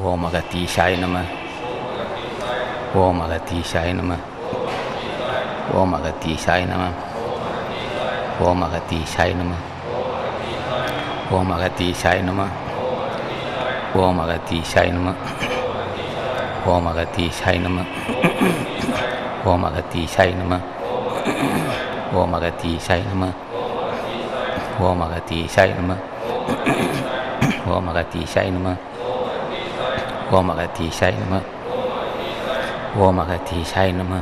ஓம் அகத்தீசாய நம. ஓம் அகத்தீசாய நம. ஓம் அகத்தீசாய நம. ஓம் அகத்தீசாய நம. ஓம் அகத்தீசாய நம. ஓம் அகத்தீசாய நம. ஓம் அகத்தீசாய நம. ஓம் அகத்தீசாய நம. ஓம் அகத்தீசாய நம. ஓம் அகத்தீசாய நம. ஓம் அகத்தீசாய நம. ஓம் அகத்தீசாய நம. ஓம் அகத்தீசாய நம.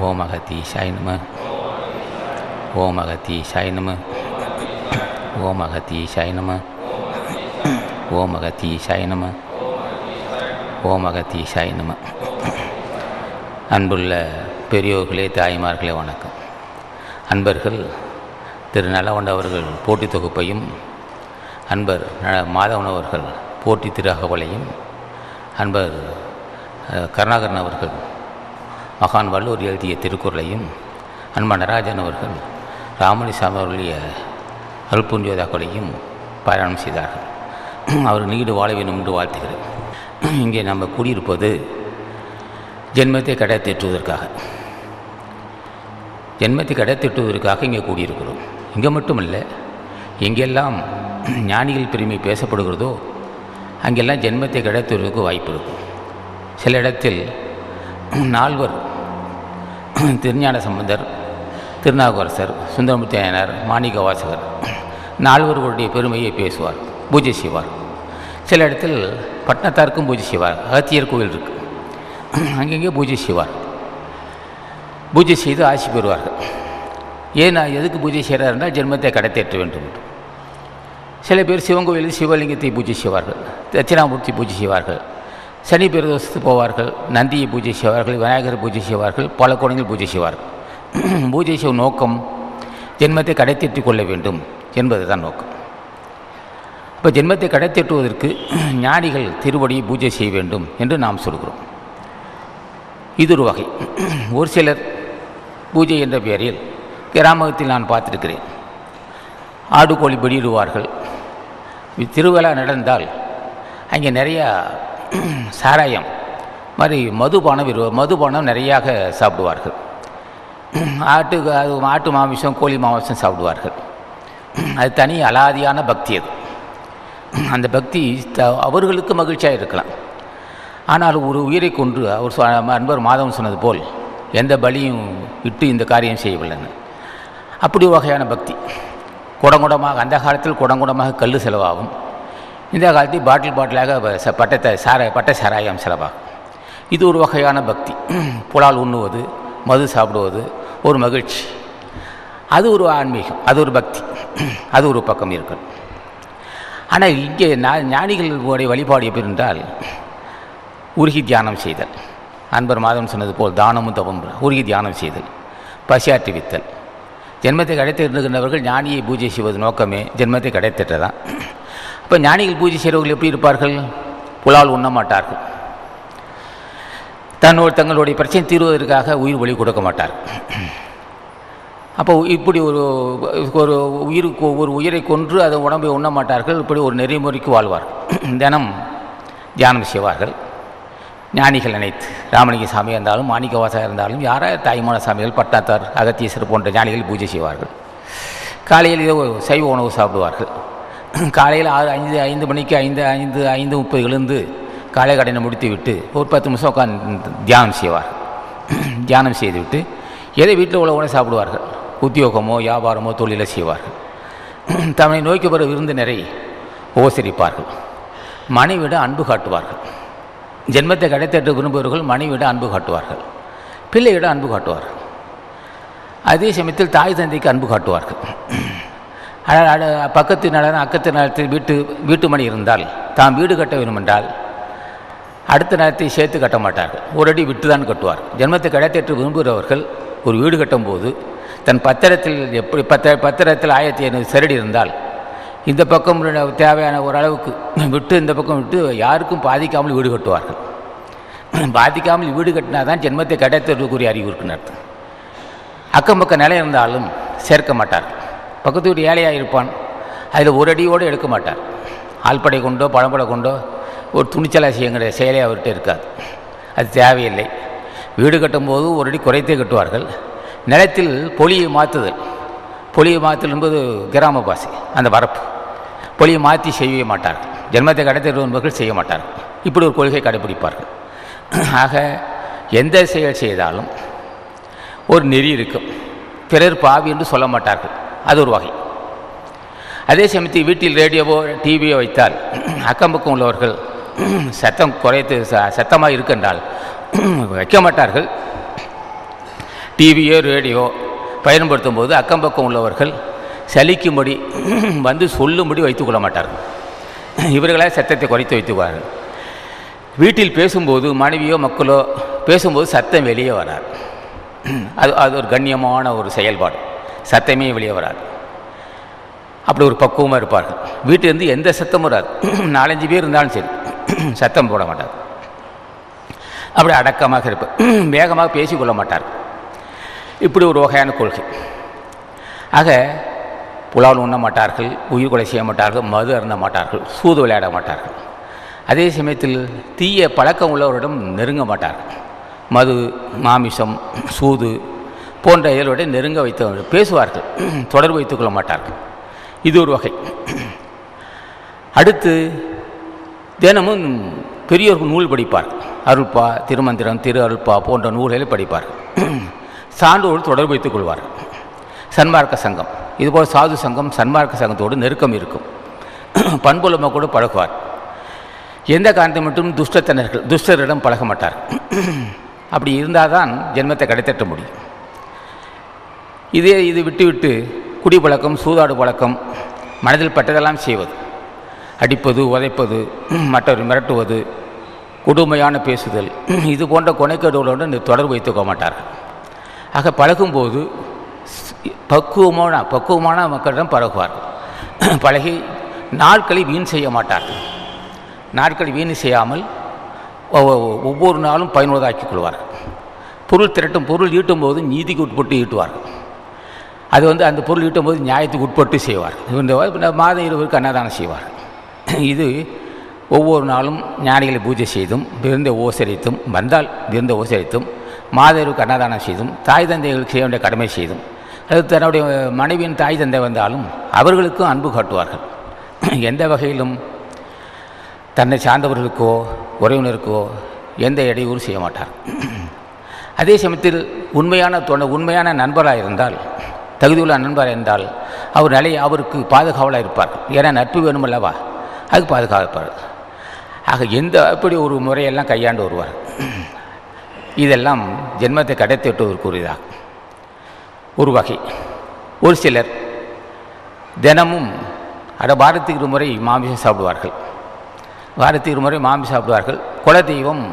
ஓம் அகத்தீசாய நம. ஓம் அகத்தீசாய நம. ஓம் அகத்தீசாய நம. ஓம் அகத்தீசாய நம. ஓம் அகத்தீசாய நம. அன்புள்ள பெரியோர்களே, தாய்மார்களே, வணக்கம். அன்பர்கள் திரு நலவண்ட அவர்கள் போட்டி தொகுப்பையும், அன்பர் மாதவன் அவர்கள் போட்டி திரு அகவலையும், அன்பர் கருணாகரன் அவர்கள் மகான் வள்ளுவர் எழுதிய திருக்குறளையும், அன்பர் நடராஜன் அவர்கள் ராமலிசாமி அவர்களுடைய அருள்புண்ணியோதாக்களையும் பாராயணம் செய்தார்கள். அவர் நீடு வாழ வேண்டும் என்று வாழ்த்துகிறேன். இங்கே நம்ம கூடியிருப்பது ஜென்மத்தை கடைத்தேற்றுவதற்காக. ஜென்மத்தை கடைத்தேற்றுவதற்காக இங்கே கூடியிருக்கிறோம். இங்கே மட்டுமல்ல, எங்கெல்லாம் ஞானிகள் பெருமை பேசப்படுகிறதோ அங்கெல்லாம் ஜென்மத்தை கிடைத்துவதற்கு வாய்ப்பு இருக்கும். சில இடத்தில் நால்வர், திருஞான சம்பந்தர், திருநாவுக்கரசர், சுந்தரமூர்த்தி நாயனார், மாணிக்க வாசகர், நால்வர்களுடைய பெருமையை பேசுவார், பூஜை செய்வார். சில இடத்தில் பட்டணத்தாருக்கும் பூஜை செய்வார். அகத்தியர் கோவில் இருக்குது, அங்கங்கே பூஜை செய்வார். பூஜை செய்து ஆசி பெறுவார்கள். ஏன் எதுக்கு பூஜை செய்கிறாருன்னா ஜென்மத்தை கடைத்தேற்ற வேண்டும். சில பேர் சிவன் கோவிலில் சிவலிங்கத்தை பூஜை செய்வார்கள், தட்சிணாமூர்த்தி பூஜை செய்வார்கள், சனி பிரதோஷத்துக்கு போவார்கள், நந்தியை பூஜை செய்வார்கள், விநாயகர் பூஜை செய்வார்கள், பல கோணங்கள் பூஜை செய்வார்கள். பூஜை செய்யும் நோக்கம் ஜென்மத்தை கடைத்தேற்றிக் கொள்ள வேண்டும் என்பது தான் நோக்கம். இப்போ ஜென்மத்தை கடைத்தேற்றுவதற்கு ஞானிகள் திருவடியை பூஜை செய்ய வேண்டும் என்று நாம் சொல்கிறோம். இது ஒரு வகை. ஒரு சிலர் பூஜை என்ற பெயரில் கிராமத்தில் நான் பார்த்துருக்கிறேன். ஆடு கோழி பலியிடுவார்கள். திருவிழா நடந்தால் அங்கே நிறையா சாராயம் மாதிரி மதுபானம் நிறையாக சாப்பிடுவார்கள். ஆட்டு மாமிசம், கோழி மாமிசம் சாப்பிடுவார்கள். அது தனி அலாதியான பக்தி. அது அந்த பக்தி அவர்களுக்கு மகிழ்ச்சியாக இருக்கலாம். ஆனால் ஒரு உயிரை கொன்று அவர் அன்பர் மாதவன் சொன்னது போல் எந்த பலியும் விட்டு இந்த காரியம் செய்யவில்லைன்னு. அப்படி வகையான பக்தி குடங்குடமாக, அந்த காலத்தில் குடங்குடமாக கல் செலவாகும். இந்த காலத்தில் பாட்டிலாக பட்டை சாராயம் செலவாகும். இது ஒரு வகையான பக்தி. புலால் உண்ணுவது, மது சாப்பிடுவது ஒரு மகிழ்ச்சி. அது ஒரு ஆன்மீகம், அது ஒரு பக்தி, அது ஒரு பக்கம் இருக்கணும். ஆனால் இங்கே ஞானிகளுடைய வழிபாடு எப்படி என்றால் உருகி தியானம் செய்தல். அன்பர் மாதவன் சொன்னது போல் தானமும் தவம், உருகி தியானம் செய்தல், பசியாற்றுவித்தல். ஜென்மத்தை கிடைத்திருக்கின்றவர்கள் ஞானியை பூஜை செய்வது நோக்கமே ஜென்மத்தை கிடைத்திட்டதான். அப்போ ஞானிகள் பூஜை செய்கிறவர்கள் எப்படி இருப்பார்கள்? புலால் உண்ண மாட்டார்கள். தங்களுடைய பிரச்சனை தீர்வதற்காக உயிர் வழி கொடுக்க மாட்டார்கள். அப்போ இப்படி ஒரு உயிரை கொன்று அதை உடம்பை உண்ண மாட்டார்கள். இப்படி ஒரு நெறிமுறைக்கு வாழ்வார்கள். தினம் தியானம் செய்வார்கள். ஞானிகள் நினைத்து ராமலிங்க சாமியாக இருந்தாலும், மாணிக்க வாசகர் இருந்தாலும், யாராவது தாய்மான சாமிகள், பட்டாத்தார், அகத்தீஸ்வரர் போன்ற ஞானிகள் பூஜை செய்வார்கள். காலையில் ஏதோ சைவ உணவு சாப்பிடுவார்கள். காலையில் 5 மணிக்கு 5:30 எழுந்து காலை கடனை முடித்து விட்டு ஒரு 10 நிமிஷம் உட்காந்து தியானம் செய்வார்கள். தியானம் செய்துவிட்டு எதை வீட்டில் உள்ள உணவு சாப்பிடுவார்கள். உத்தியோகமோ வியாபாரமோ தொழிலை செய்வார்கள். தம்மை நோய்க்கு பெற விருந்தினரை உபசரிப்பார்கள். மனைவியிடம் அன்பு காட்டுவார்கள். ஜென்மத்தை கடைத்தேற்ற விரும்புபவர்கள் மனைவியிடம் அன்பு காட்டுவார்கள், பிள்ளையிடம் அன்பு காட்டுவார்கள். அதே சமயத்தில் தாய் தந்தைக்கு அன்பு காட்டுவார்கள். பக்கத்து நலன் அக்கத்து நலத்தில் வீட்டு மணி இருந்தால் தாம் வீடு கட்ட வேண்டுமென்றால் அடுத்த நேரத்தை சேர்த்து கட்ட மாட்டார்கள், ஒரு அடி விட்டு தான் கட்டுவார். ஜென்மத்தை கடைத்தேற்ற விரும்புகிறவர்கள் ஒரு வீடு கட்டும்போது தன் பத்திரத்தில் 1500 சரடி இருந்தால் இந்த பக்கம் தேவையான ஓரளவுக்கு விட்டு, இந்த பக்கம் விட்டு யாருக்கும் பாதிக்காமல் வீடு கட்டுவார்கள். பாதிக்காமல் வீடு கட்டினா தான் ஜென்மத்தை கிடைத்ததற்குரிய அறிவு இருக்குன்னு அர்த்தம். அக்கம் பக்கம் நிலம் இருந்தாலும் சேர்க்க மாட்டார்கள். பக்கத்து வீட்டு ஏழையாக இருப்பான், அதில் ஒரு அடியோடு எடுக்க மாட்டார். ஆள்படை கொண்டோ பழம்படை கொண்டோ ஒரு துணிச்சலாக செய்யுங்கிற செயலே அவர்கிட்ட இருக்காது. அது தேவையில்லை. வீடு கட்டும்போது ஒரு அடி குறைத்தே கட்டுவார்கள். நிலத்தில் பொலியை மாற்றுதல், பொலியை மாற்றுதல் என்பது கிராம பாஷை. அந்த வரப்பு பொலியை மாற்றி செய்யவே மாட்டார்கள். ஜென்மத்தை கடத்த என்பவர்கள் செய்ய மாட்டார்கள். இப்படி ஒரு கொள்கை கடைபிடிப்பார்கள். ஆக எந்த செயல் செய்தாலும் ஒரு நெறி இருக்கும். பிறர் பாவி என்று சொல்ல மாட்டார்கள். அது ஒரு வகை. அதே சமயத்தில் வீட்டில் ரேடியோவோ டிவியோ வைத்தால் அக்கம்பக்கம் உள்ளவர்கள் சத்தம் குறைத்து சத்தமாக இருக்கின்றால் வைக்க மாட்டார்கள். டிவியோ ரேடியோ பயன்படுத்தும் போது அக்கம்பக்கம் உள்ளவர்கள் சலிக்கும்படி வந்து சொல்லும்படி வைத்துக்கொள்ள மாட்டார்கள். இவர்களால் சத்தத்தை குறைத்து வைத்துக்குவார்கள். வீட்டில் பேசும்போது மனைவியோ மக்களோ பேசும்போது சத்தம் வெளியே வராது. அது ஒரு கண்ணியமான ஒரு செயல்பாடு. சத்தமே வெளியே வராது. அப்படி ஒரு பக்குவமாக இருப்பார்கள். வீட்டிலேருந்து எந்த சத்தமும் வராது. 4-5 பேர் இருந்தாலும் சரி சத்தம் போட மாட்டார். அப்படி அடக்கமாக இருப்பார். வேகமாக பேசிக்கொள்ள மாட்டார். இப்படி ஒரு வகையான கொள்கை. ஆக புலால் உண்ண மாட்டார்கள், உயிர் கொலை செய்ய மாட்டார்கள், மது அருந்த மாட்டார்கள், சூது விளையாட மாட்டார்கள். அதே சமயத்தில் தீய பழக்கம் உள்ளவரிடம் நெருங்க மாட்டார்கள். மது, மாமிசம், சூது போன்ற இயல்புடைய நெருங்க வைத்தவர்கள் பேசுவார்கள், தொடர்பு வைத்துக்கொள்ள மாட்டார்கள். இது ஒரு வகை. அடுத்து தினமும் பெரியோர்கள் நூல் படிப்பார்கள். அருள்பா, திருமந்திரம், திரு அருள்பா போன்ற நூல்களை படிப்பார்கள். சான்றோடு தொடர்பு வைத்துக் கொள்வார்கள். சன்மார்க்க சங்கம், இதுபோல் சாது சங்கம் சன்மார்க்க சங்கத்தோடு நெருக்கம் இருக்கும். பண்புலமாக கூட பழகுவார். எந்த காரணத்தை மட்டும் துஷ்டரிடம் பழக மாட்டார். அப்படி இருந்தால் தான் ஜென்மத்தை கடைத்தட்ட முடியும். இது விட்டு குடி பழக்கம், சூதாடு பழக்கம், மனதில் பட்டதெல்லாம் செய்வது, அடிப்பது, உதைப்பது, மற்றவரை மிரட்டுவது, கொடுமையான பேசுதல், இது போன்ற கொனைக்கேடுகளோடு தொடர்பு வைத்துக்க மாட்டார்கள். ஆக பழகும்போது பக்குவமான மக்களிடம் பழகுவார்கள். பழகி நாட்களை வீண் செய்ய மாட்டார்கள். நாட்களை வீண் செய்யாமல் ஒவ்வொரு நாளும் பயனுள்ளதாக்கிக் கொள்வார்கள். பொருள் ஈட்டும் போது நீதிக்கு உட்பட்டு ஈட்டுவார்கள். அது அந்த பொருள் ஈட்டும் போது நியாயத்துக்கு உட்பட்டு செய்வார்கள். இந்த மாதம் 20 அன்னதானம் செய்வார்கள். இது ஒவ்வொரு நாளும் ஞானிகளை பூஜை செய்தும், விருந்த உபசரித்தும், வந்தால் விருந்த உபசரித்தும், மாதருக்கு அன்னதானம் செய்தும், தாய் தந்தைகளுக்கு செய்ய வேண்டிய கடமை செய்தும், அது தன்னுடைய மனைவியின் தாய் தந்தை வந்தாலும் அவர்களுக்கும் அன்பு காட்டுவார்கள். எந்த வகையிலும் தன்னை சார்ந்தவர்களுக்கோ உறவினருக்கோ எந்த இடையூறு செய்ய மாட்டார். அதே சமயத்தில் உண்மையான நண்பராக இருந்தால், தகுதியுள்ள நண்பராக இருந்தால் அவருக்கு பாதுகாவலாக இருப்பார். ஏன்னா நட்பு வேணுமல்லவா, அதுக்கு பாதுகாப்பார். ஆக அப்படி ஒரு முறையெல்லாம் கையாண்டு வருவார். இதெல்லாம் ஜென்மத்தை கடைத்தெட்டுவதற்குரியதாக ஒரு வகை. ஒரு சிலர் தினமும் வாரத்துக்கு 1 முறை மாமிசம் சாப்பிடுவார்கள். வாரத்துக்கு 1 முறை மாமிசம் சாப்பிடுவார்கள். குலதெய்வம்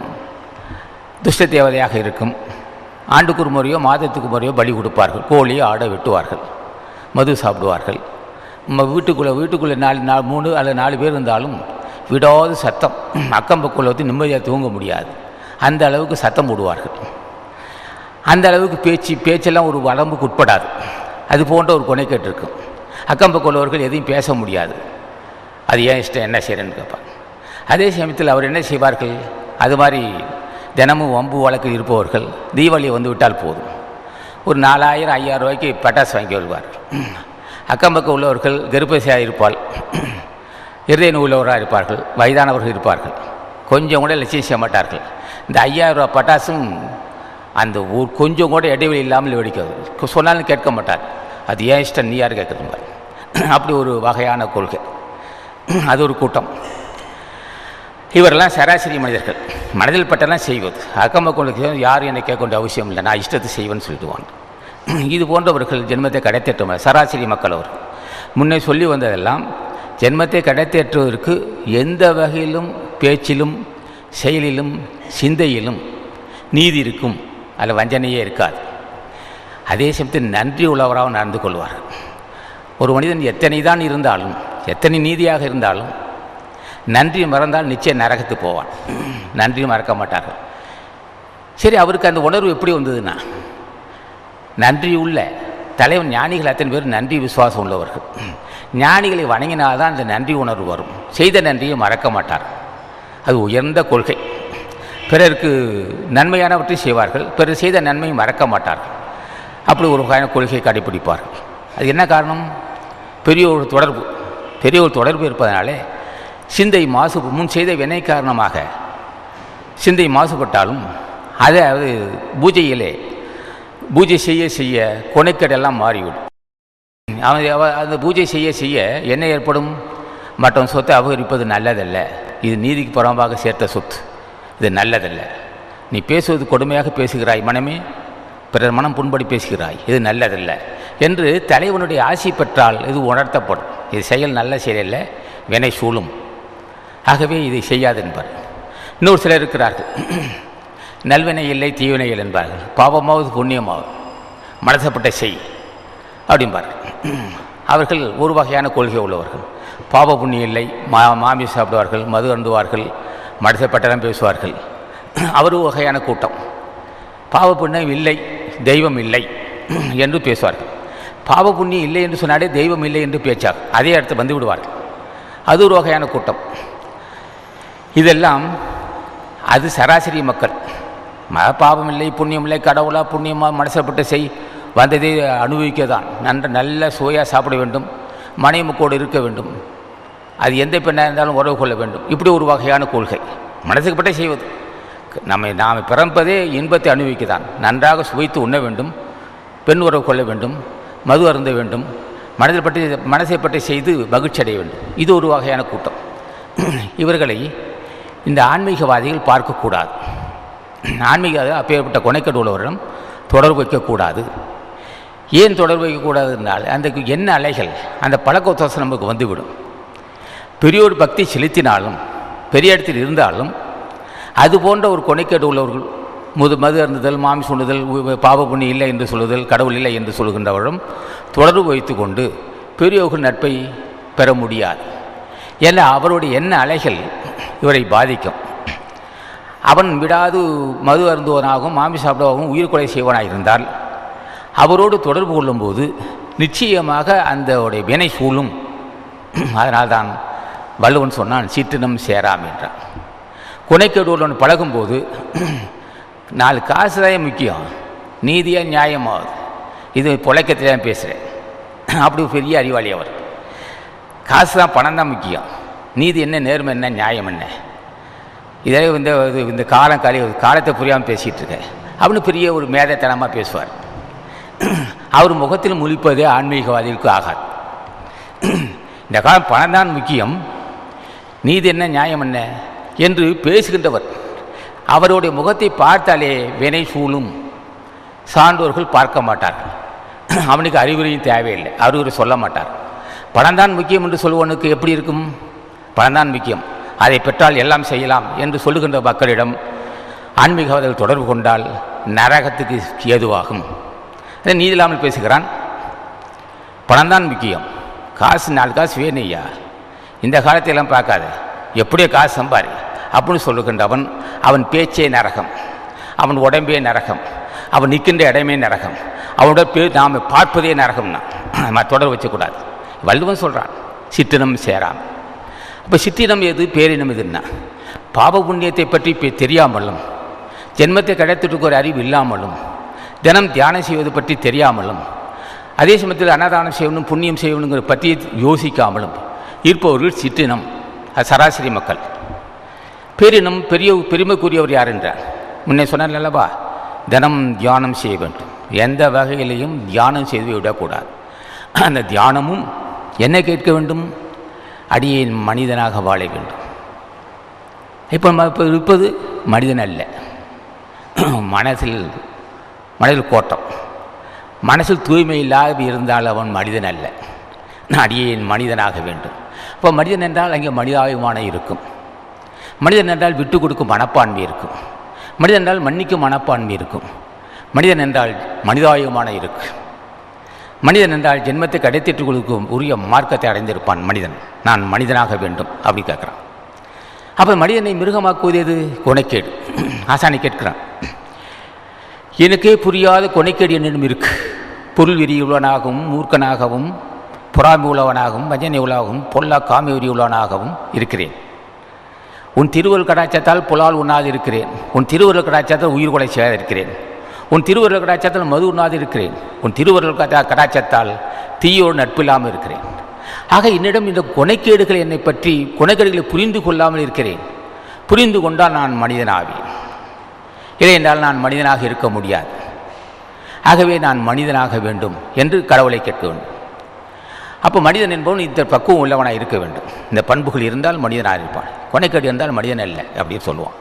துஷ்ட தேவதையாக இருக்கும். ஆண்டுக்கு 1 முறையோ மாதத்துக்கு முறையோ பலி கொடுப்பார்கள். கோழியோ ஆடை வெட்டுவார்கள். மது சாப்பிடுவார்கள். வீட்டுக்குள்ளே 3 அல்லது 4 பேர் இருந்தாலும் விடாத சத்தம். அக்கம்பக்குள்ள வந்து நிம்மதியாக தூங்க முடியாது. அந்த அளவுக்கு சத்தம் போடுவார்கள். அந்த அளவுக்கு பேச்செல்லாம் ஒரு வரம்புக்கு உட்படாது. அது போன்ற ஒரு கொனைக்கேட்டு இருக்கும். அக்கம்பக்குள்ளவர்கள் எதையும் பேச முடியாது. அது ஏன் இஷ்டம், என்ன செய்கிறேன்னு கேட்பார். அதே சமயத்தில் அவர் என்ன செய்வார்கள், அது மாதிரி தினமும் வம்பு வழக்கு இருப்பவர்கள் தீபாவளி வந்து விட்டால் போதும், ஒரு 4000 5000 ரூபாய்க்கு பட்டாசு வாங்கி கொள்வார்கள். அக்கம்பக்கம் உள்ளவர்கள் கர்ப்பசியாக இருப்பால், இருதய நோய் உள்ளவராக இருப்பார்கள், வயதானவர்கள் இருப்பார்கள், கொஞ்சம் கூட லட்சியம் செய்ய மாட்டார்கள். இந்த 5000 ரூபா பட்டாசும் அந்த கொஞ்சம் கூட இடைவெளி இல்லாமல் வெடிக்காது. சொன்னாலும் கேட்க மாட்டார். அது ஏன் இஷ்டம், நீ யார் கேட்குறீங்க. அப்படி ஒரு வகையான கொள்கை. அது ஒரு கூட்டம். இவரெல்லாம் சராசரி மனிதர்கள். மனதில் பட்டெல்லாம் செய்வது. அக்கம்பக்கம் யாரும் என்னை கேட்க வேண்டிய அவசியம் இல்லை, நான் இஷ்டத்தை செய்வேன்னு சொல்லிடுவாங்க. இது போன்றவர்கள் ஜென்மத்தை கடைத்தேற்ற சராசரி மக்கள். அவர் முன்னே சொல்லி வந்ததெல்லாம் ஜென்மத்தை கடைத்தேற்றுவதற்கு எந்த வகையிலும் பேச்சிலும் செயலிலும் சிந்தையிலும் நீதி இருக்கும், அதில் வஞ்சனையே இருக்காது. அதே சமயத்தில் நன்றி உள்ளவராக நடந்து கொள்வார்கள். ஒரு மனிதன் எத்தனை தான் இருந்தாலும், எத்தனை நீதியாக இருந்தாலும், நன்றி மறந்தால் நிச்சயம் நரகத்து போவான். நன்றி மறக்க மாட்டார்கள். சரி, அவருக்கு அந்த உணர்வு எப்படி வந்ததுன்னா, நன்றி உள்ள தலைவன் ஞானிகள் அத்தனை பேர் நன்றி விசுவாசம் உள்ளவர்கள். ஞானிகளை வணங்கினால்தான் அந்த நன்றி உணர்வு வரும். செய்த நன்றியை மறக்க மாட்டார். அது உயர்ந்த கொள்கை. பிறருக்கு நன்மையானவற்றை செய்வார்கள், பிறர் செய்த நன்மையை மறக்க மாட்டார்கள். அப்படி ஒரு வகையான கொள்கையை கடைப்பிடிப்பார்கள். அது என்ன காரணம்? பெரிய ஒரு தொடர்பு இருப்பதனாலே சிந்தை முன் செய்த வினை காரணமாக சிந்தை மாசுபட்டாலும் அதாவது பூஜை செய்ய செய்ய கொனைக்கடெல்லாம் மாறிவிடும். அந்த பூஜை செய்ய செய்ய என்ன ஏற்படும்? மற்றவன் சொத்தை அபகரிப்பது நல்லதல்ல, இது நீதிக்கு புறம்பாக சேர்த்த சொத்து, இது நல்லதல்ல. நீ பேசுவது கொடுமையாக பேசுகிறாய் மனமே, பிறர் மனம் புண்படி பேசுகிறாய், இது நல்லதல்ல என்று தலைவனுடைய ஆசி பெற்றால் இது உணர்த்தப்படும். இது செயல் நல்ல செயல், வினை சூழும், ஆகவே இதை செய்யாது என்பார். இன்னொரு சிலர் இருக்கிறார்கள், நல்வினை இல்லை தீவினை இல்லை என்பார்கள். பாவமாவது புண்ணியமாவது மனசப்பட்ட செய் அப்படிம்பார்கள். அவர்கள் ஒரு வகையான கொள்கை உள்ளவர்கள். பாவ புண்ணியம் இல்லை, மாமி சாப்பிடுவார்கள், மது அருந்துவார்கள், மனசப்பட்டெல்லாம் பேசுவார்கள். அவர் ஒரு வகையான கூட்டம். பாவ புண்ணியம் இல்லை, தெய்வம் இல்லை என்று பேசுவார்கள். பாவ புண்ணியம் இல்லை என்று சொன்னாலே தெய்வம் இல்லை என்று பேச்சார், அதே இடத்து வந்து விடுவார்கள். அது ஒரு வகையான கூட்டம். இதெல்லாம் அது சராசரி மக்கள். பாவம் இல்லை, புண்ணியம் இல்லை, கடவுளா புண்ணியமாக மனசப்பட்டு செய், வந்ததை அனுபவிக்க தான், நல்ல சுவையாக சாப்பிட வேண்டும், மனைவி மக்களோடு இருக்க வேண்டும், அது எந்த பெண்ணாக இருந்தாலும் உறவு கொள்ள வேண்டும். இப்படி ஒரு வகையான கொள்கை. மனசுக்குப்பட்டே செய்வது, நாம் பிறப்பதே இன்பத்தை அனுபவிக்க தான், நன்றாக சுவைத்து உண்ண வேண்டும், பெண் உறவு கொள்ள வேண்டும், மது அருந்த வேண்டும், மனசை பற்றி செய்து மகிழ்ச்சி அடைய வேண்டும். இது ஒரு வகையான கூட்டம். இவர்களை இந்த ஆன்மீகவாதிகள் பார்க்கக்கூடாது. அப்பேற்பட்ட கொனைக்கடு உள்ளவரிடம் தொடர்பு வைக்கக்கூடாது. ஏன் தொடர்பு வைக்கக்கூடாது என்றால் அந்த என்ன அலைகள், அந்த பழக்கத்தோசம் நமக்கு வந்துவிடும். பெரியோர் பக்தி செலுத்தினாலும், பெரிய இடத்தில் இருந்தாலும், அது போன்ற ஒரு கொனைக்கடு உள்ளவர்கள் மது அருந்துதல், மாமிசம் உண்ணுதல், பாவ புண்ணியம் இல்லை என்று சொல்லுதல், கடவுள் இல்லை என்று சொல்கின்றவரும் தொடர்பு வைத்து கொண்டு பெரியோர்கள் நட்பை பெற முடியாது. ஏன்னா அவருடைய எண்ண அலைகள் இவரை பாதிக்கும். அவன் விடாது மது அருந்துவனாகவும் மாமி சாப்பிடுவாகவும் உயிர் கொலை செய்வனாக இருந்தால் அவரோடு தொடர்பு கொள்ளும்போது நிச்சயமாக அந்த வினை சூழும். அதனால்தான் வள்ளுவன் சொன்னான், சிற்றினம் சேராம் என்றான். கொனைக்கேடுடன் பழகும்போது 4 காசு தான் முக்கியம், நீதியாக நியாயமாகுது. இது புழைக்கத்தில் தான் பேசுகிறேன். அப்படி பெரிய அறிவாளி அவர். காசு தான், பணம் தான் முக்கியம், நீதி என்ன, நேர்மை என்ன, நியாயம் என்ன, இதே இந்த காலத்தை புரியாமல் பேசிகிட்டு இருக்கேன் அப்படின்னு பெரிய ஒரு மேதைத்தனமாக பேசுவார். அவர் முகத்தில் முழிப்பதே ஆன்மீகவாதிகளுக்கு ஆகாது. இந்த காலம் பணம் தான் முக்கியம், நீதி என்ன, நியாயம் என்ன என்று பேசுகின்றவர். அவருடைய முகத்தை பார்த்தாலே வினை சூழும். சான்றோர்கள் பார்க்க மாட்டார்கள். அவனுக்கு அறிவுரையும் தேவையில்லை, அறிவுரை சொல்ல மாட்டார். பணம் தான் முக்கியம் என்று சொல்வனுக்கு எப்படி இருக்கும்? பணம் தான் முக்கியம், அதை பெற்றால் எல்லாம் செய்யலாம் என்று சொல்லுகின்ற மக்களிடம் ஆன்மீகவாதிகள் தொடர்பு கொண்டால் நரகத்துக்கு ஏதுவாகும். அதை நீதி இல்லாமல் பேசுகிறான். பணம் தான் முக்கியம், காசு 4 காசு வேணையா, இந்த காலத்தையெல்லாம் பார்க்காத, எப்படியோ காசு சம்பாரி அப்படின்னு சொல்லுகின்றவன் அவன் பேச்சே நரகம், அவன் உடம்பே நரகம், அவன் நிற்கின்ற இடமே நரகம், அவனோட நாம் பார்ப்பதே நரகம்னா நம்ம தொடர்பு வச்சக்கூடாது. வள்ளுவன் சொல்கிறான், சிற்றினம் சேராம். அப்போ சிற்றினம் எது, பேரினம் எதுன்னா, பாவ புண்ணியத்தை பற்றி தெரியாமலும், ஜென்மத்தை கிடைத்துட்டு ஒரு அறிவு இல்லாமலும், தினம் தியானம் செய்வது பற்றி தெரியாமலும், அதே சமயத்தில் அன்னதானம் செய்யணும், புண்ணியம் செய்யணுங்கிற பற்றி யோசிக்காமலும் இருப்பவர்கள் சிற்றினம். அது சராசரி மக்கள். பேரினம் பெருமைக்குரியவர் யார் என்றார்? முன்னே சொன்னார் அல்லவா, தினம் தியானம் செய்ய வேண்டும், எந்த வகையிலையும் தியானம் செய்து விடக்கூடாது. அந்த தியானமும் என்ன கேட்க வேண்டும்? அடியேன் மனிதனாக வாழ வேண்டும். இப்போ இருப்பது மனிதன் அல்ல, மனதில் கோட்டம், மனசில் தூய்மை இல்லாத இருந்தால் அவன் மனிதன் அல்ல. அடியேன் மனிதனாக வேண்டும். இப்போ மனிதன் என்றால் அங்கே மனிதாபிமானம் இருக்கும், மனிதன் என்றால் விட்டு கொடுக்கும் மனப்பான்மை இருக்கும், மனிதன் என்றால் மன்னிக்கும் மனப்பான்மை இருக்கும், மனிதன் என்றால் மனிதாபிமானம் இருக்கு, மனிதன் என்றால் ஜென்மத்தை கிடைத்திட்டு கொடுக்கும் உரிய மார்க்கத்தை அடைந்திருப்பான் மனிதன். நான் மனிதனாக வேண்டும் அப்படி கேட்குறான். அப்போ மனிதனை மிருகமாக்குவது எது? கொனைக்கேடு. ஆசானை கேட்கிறான், எனக்கே புரியாத கொனைக்கேடு என்னிடம் இருக்கு. பொருள் வெறி உள்ளவனாகவும், மூர்க்கனாகவும், பொறாமை உள்ளவனாகவும், வஞ்சனை உள்ளவனாகவும், பொல்லா காமி வெறி உள்ளவனாகவும் இருக்கிறேன். உன் திருவருள் கடாட்சத்தால் புலால் உண்ணாது இருக்கிறேன், உன் திருவருள் கடாட்சத்தால் உயிர் கொலை செய்யாது இருக்கிறேன், உன் திருவருள் கடாட்சத்தால் மது உண்ணாது இருக்கிறேன், உன் திருவருள் கடாட்சத்தால் தீயோடு நட்பில்லாமல் இருக்கிறேன். ஆக என்னிடம் இந்த குணைக்கேடுகள் என்னை பற்றி குணைக்கேடுகளை புரிந்து கொள்ளாமல் இருக்கிறேன். புரிந்து கொண்டால் நான் மனிதனாவேன், இல்லை என்றால் நான் மனிதனாக இருக்க முடியாது. ஆகவே நான் மனிதனாக வேண்டும் என்று கடவுளை கேட்க வேண்டும். அப்போ மனிதன் என்பவன் இந்த பக்குவம் உள்ளவனாக இருக்க வேண்டும். இந்த பண்புகள் இருந்தால் மனிதனாக இருப்பான், கொனைக்கேடு இருந்தால் மனிதன் அல்ல அப்படின்னு சொல்லுவான்.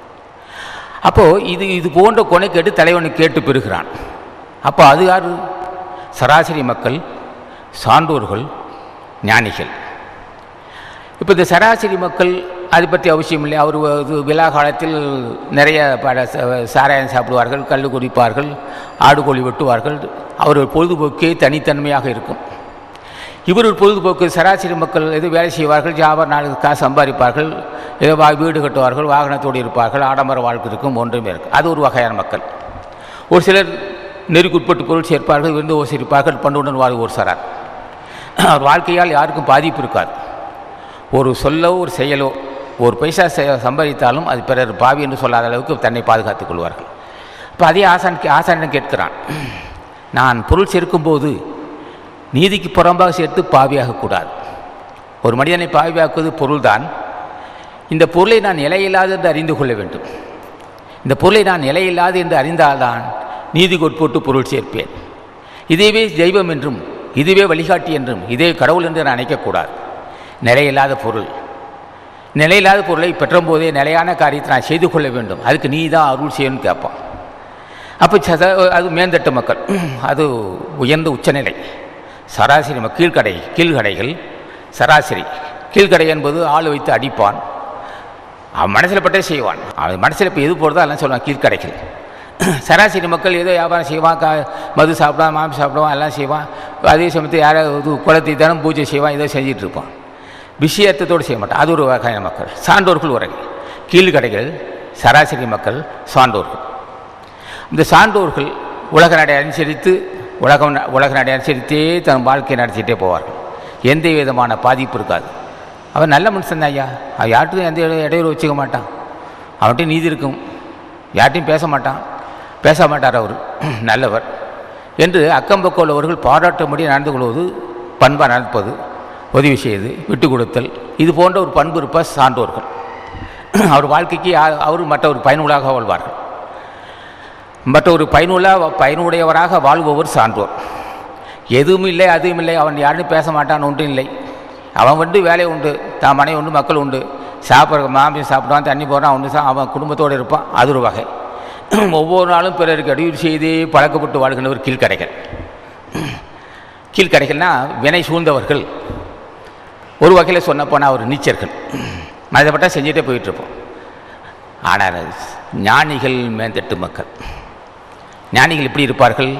அப்போது இது போன்ற கொனைக்கேடு தலைவனை கேட்டு பெறுகிறான். அப்போ அது யார்? சராசரி மக்கள், சான்றோர்கள், ஞானிகள். இப்போ இந்த சராசரி மக்கள் அதை பற்றி அவசியம் இல்லை. அவர் விழா காலத்தில் நிறைய சாராயம் சாப்பிடுவார்கள், கல் குடிப்பார்கள், ஆடு கோழி வெட்டுவார்கள். அவர்கள் பொழுதுபோக்கே தனித்தன்மையாக இருக்கும். இவர்கள் பொழுதுபோக்கு சராசரி மக்கள் எது வேலை செய்வார்கள், ஜாபர் நாளுக்கு காசு சம்பாதிப்பார்கள், ஏதோ வீடு கட்டுவார்கள், வாகனத்தோடு இருப்பார்கள், ஆடம்பர வாழ்க்கை இருக்கும், ஒன்றுமே இருக்கும். அது ஒரு வகையான மக்கள். ஒரு சிலர் நெருக்குட்பட்டு பொருள் சேர்ப்பார்கள், விருந்து ஓசிருப்பார்கள், பண்டுடன் வாழ் ஒரு சாரார். அவர் வாழ்க்கையால் யாருக்கும் பாதிப்பு இருக்காது. ஒரு சொல்லோ ஒரு செயலோ ஒரு பைசா சம்பாதித்தாலும் அது பிறர் பாவி என்று சொல்லாத அளவுக்கு தன்னை பாதுகாத்துக் கொள்வார்கள். இப்போ அதே ஆசானிடம் கேட்கிறான், நான் பொருள் சேர்க்கும்போது நீதிக்கு புறம்பாக சேர்த்து பாவியாகக்கூடாது. ஒரு மனிதனை பாவியாக்குவது பொருள்தான். இந்த பொருளை நான் நிலையில்லாது என்று அறிந்து கொள்ள வேண்டும். இந்த பொருளை நான் நிலையில்லாது என்று அறிந்தால்தான் நீதிக்கு உட்பட்டு பொருள் சேர்ப்பேன். இதுவே தெய்வம் என்றும் இதுவே வழிகாட்டி என்றும் இதே கடவுள் என்று நான் நினைக்கக்கூடாது. நிலையில்லாத பொருள், நிலையில்லாத பொருளை பெற்றும்போதே நிலையான காரியத்தை நான் செய்து கொள்ள வேண்டும். அதுக்கு நீ தான் அருள் செய்யணும்னு கேட்பான். அப்போ அது மேந்தட்டு மக்கள், அது உயர்ந்த உச்சநிலை. சராசரி கீழ்கடைகள் சராசரி. கீழ்கடை என்பது ஆள் வைத்து அடிப்பான், அவன் மனசில் பட்டே செய்வான். அவன் மனசில் இப்போ எது போகிறதோ அதெல்லாம் சொல்லுவான் கீழ்கடைகள். சராசரி மக்கள் ஏதோ வியாபாரம் செய்வான், மது சாப்பிடுவான், மாம்பு சாப்பிடுவான், எல்லாம் செய்வான். அதே சமயத்தில் யாராவது குளத்தை தினம் பூஜை செய்வான், ஏதோ செஞ்சிட்டு இருப்பான். விஷயத்தோடு செய்ய மாட்டான். அது ஒரு வகையான மக்கள். சான்றோர்கள் ஒரு கீழ்கடைகள், சராசரி மக்கள், சான்றோர்கள். இந்த சான்றோர்கள் உலக நடை அனுசரித்து உலக நடை அனுசரித்தே தன் வாழ்க்கையை நடத்திட்டே போவார்கள். எந்த விதமான பாதிப்பு இருக்காது. அவன் நல்ல மனுஷன் தான் ஐயா, அவன் யார்ட்டும் எந்த இடையூறு வச்சுக்க மாட்டான், அவன்கிட்ட நீதி இருக்கும், யார்ட்டையும் பேச மாட்டார், அவர் நல்லவர் என்று அக்கம்பக்கம் உள்ளவர்கள் பாராட்டும்படி நடந்து கொள்வது, பண்பாக நடப்பது, உதவி செய்து விட்டு கொடுத்தல், இது போன்ற ஒரு பண்பு இருப்ப சான்றோர்கள். அவர் வாழ்க்கைக்கு அவர் மற்றொரு பயனுள்ளாக வாழ்வார்கள். மற்றொரு பயனுடையவராக வாழ்பவர் சான்றோர். எதுவும் இல்லை அதுவும் இல்லை, அவன் யாரும் பேச மாட்டான், ஒன்றும் இல்லை, அவன் வேலை உண்டு, தான் மனைவி உண்டு, மக்கள் உண்டு, மாமியம் சாப்பிடுவான், தண்ணி போடுறான், ஒன்று அவன் குடும்பத்தோடு இருப்பான். அது ஒரு வகை. ஒவ்வொரு நாளும் பிறருக்கு இடையூறு செய்தே பழக்கப்பட்டு வாழ்கின்றவர் கீழ்கடைகள்னால் வினை சூழ்ந்தவர்கள். ஒரு வகையில் சொன்னப்போனால் ஒரு நீச்சர்கள், மதப்பட்டால் செஞ்சுட்டே போயிட்டுருப்போம். ஆனால் ஞானிகள் மேந்தட்டு மக்கள். ஞானிகள் எப்படி இருப்பார்கள்?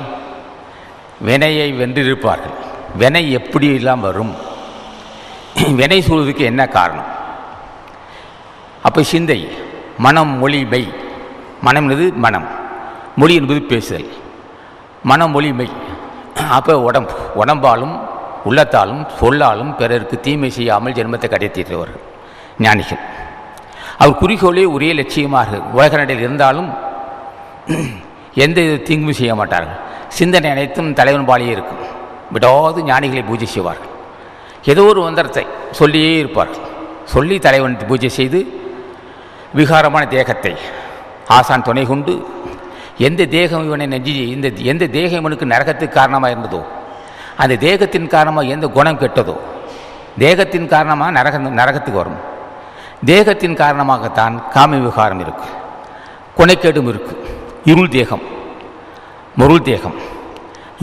வினையை வென்றிருப்பார்கள். வினை எப்படி எல்லாம் வரும், வினை சூழ்வதற்கு என்ன காரணம்? அப்போ சிந்தை, மனம், மொழி, மெய். மனம் என்பது மனம், மொழி என்பது பேசுதல், மனம், மொழி, மெய். அப்போ உடம்பாலும் உள்ளத்தாலும் சொல்லாலும் பிறருக்கு தீமை செய்யாமல் ஜென்மத்தை கடைத்தீர்த்தவர்கள் ஞானிகள். அவர் குறிக்கோளே ஒரே லட்சியமாக உலக நடையில் இருந்தாலும் எந்த தீங்கும் செய்ய மாட்டார்கள். சிந்தனை அனைத்தும் தலைவன் பாலியே இருக்கும். விடாது ஞானிகளை பூஜை செய்வார்கள். ஏதோ ஒரு மந்திரத்தை சொல்லியே இருப்பார்கள். சொல்லி தலைவன் பூஜை செய்து விகாரமான தேகத்தை ஆசான் துணை கொண்டு எந்த தேகம் இவனை எந்த தேகம் இவனுக்கு நரகத்துக்கு காரணமாக இருந்ததோ, அந்த தேகத்தின் காரணமாக எந்த குணம் கெட்டதோ, தேகத்தின் காரணமாக நரகத்துக்கு வரும். தேகத்தின் காரணமாகத்தான் காம விகாரம் இருக்குது, கொனைக்கேடும் இருக்குது. இருள் தேகம், மருள் தேகம்,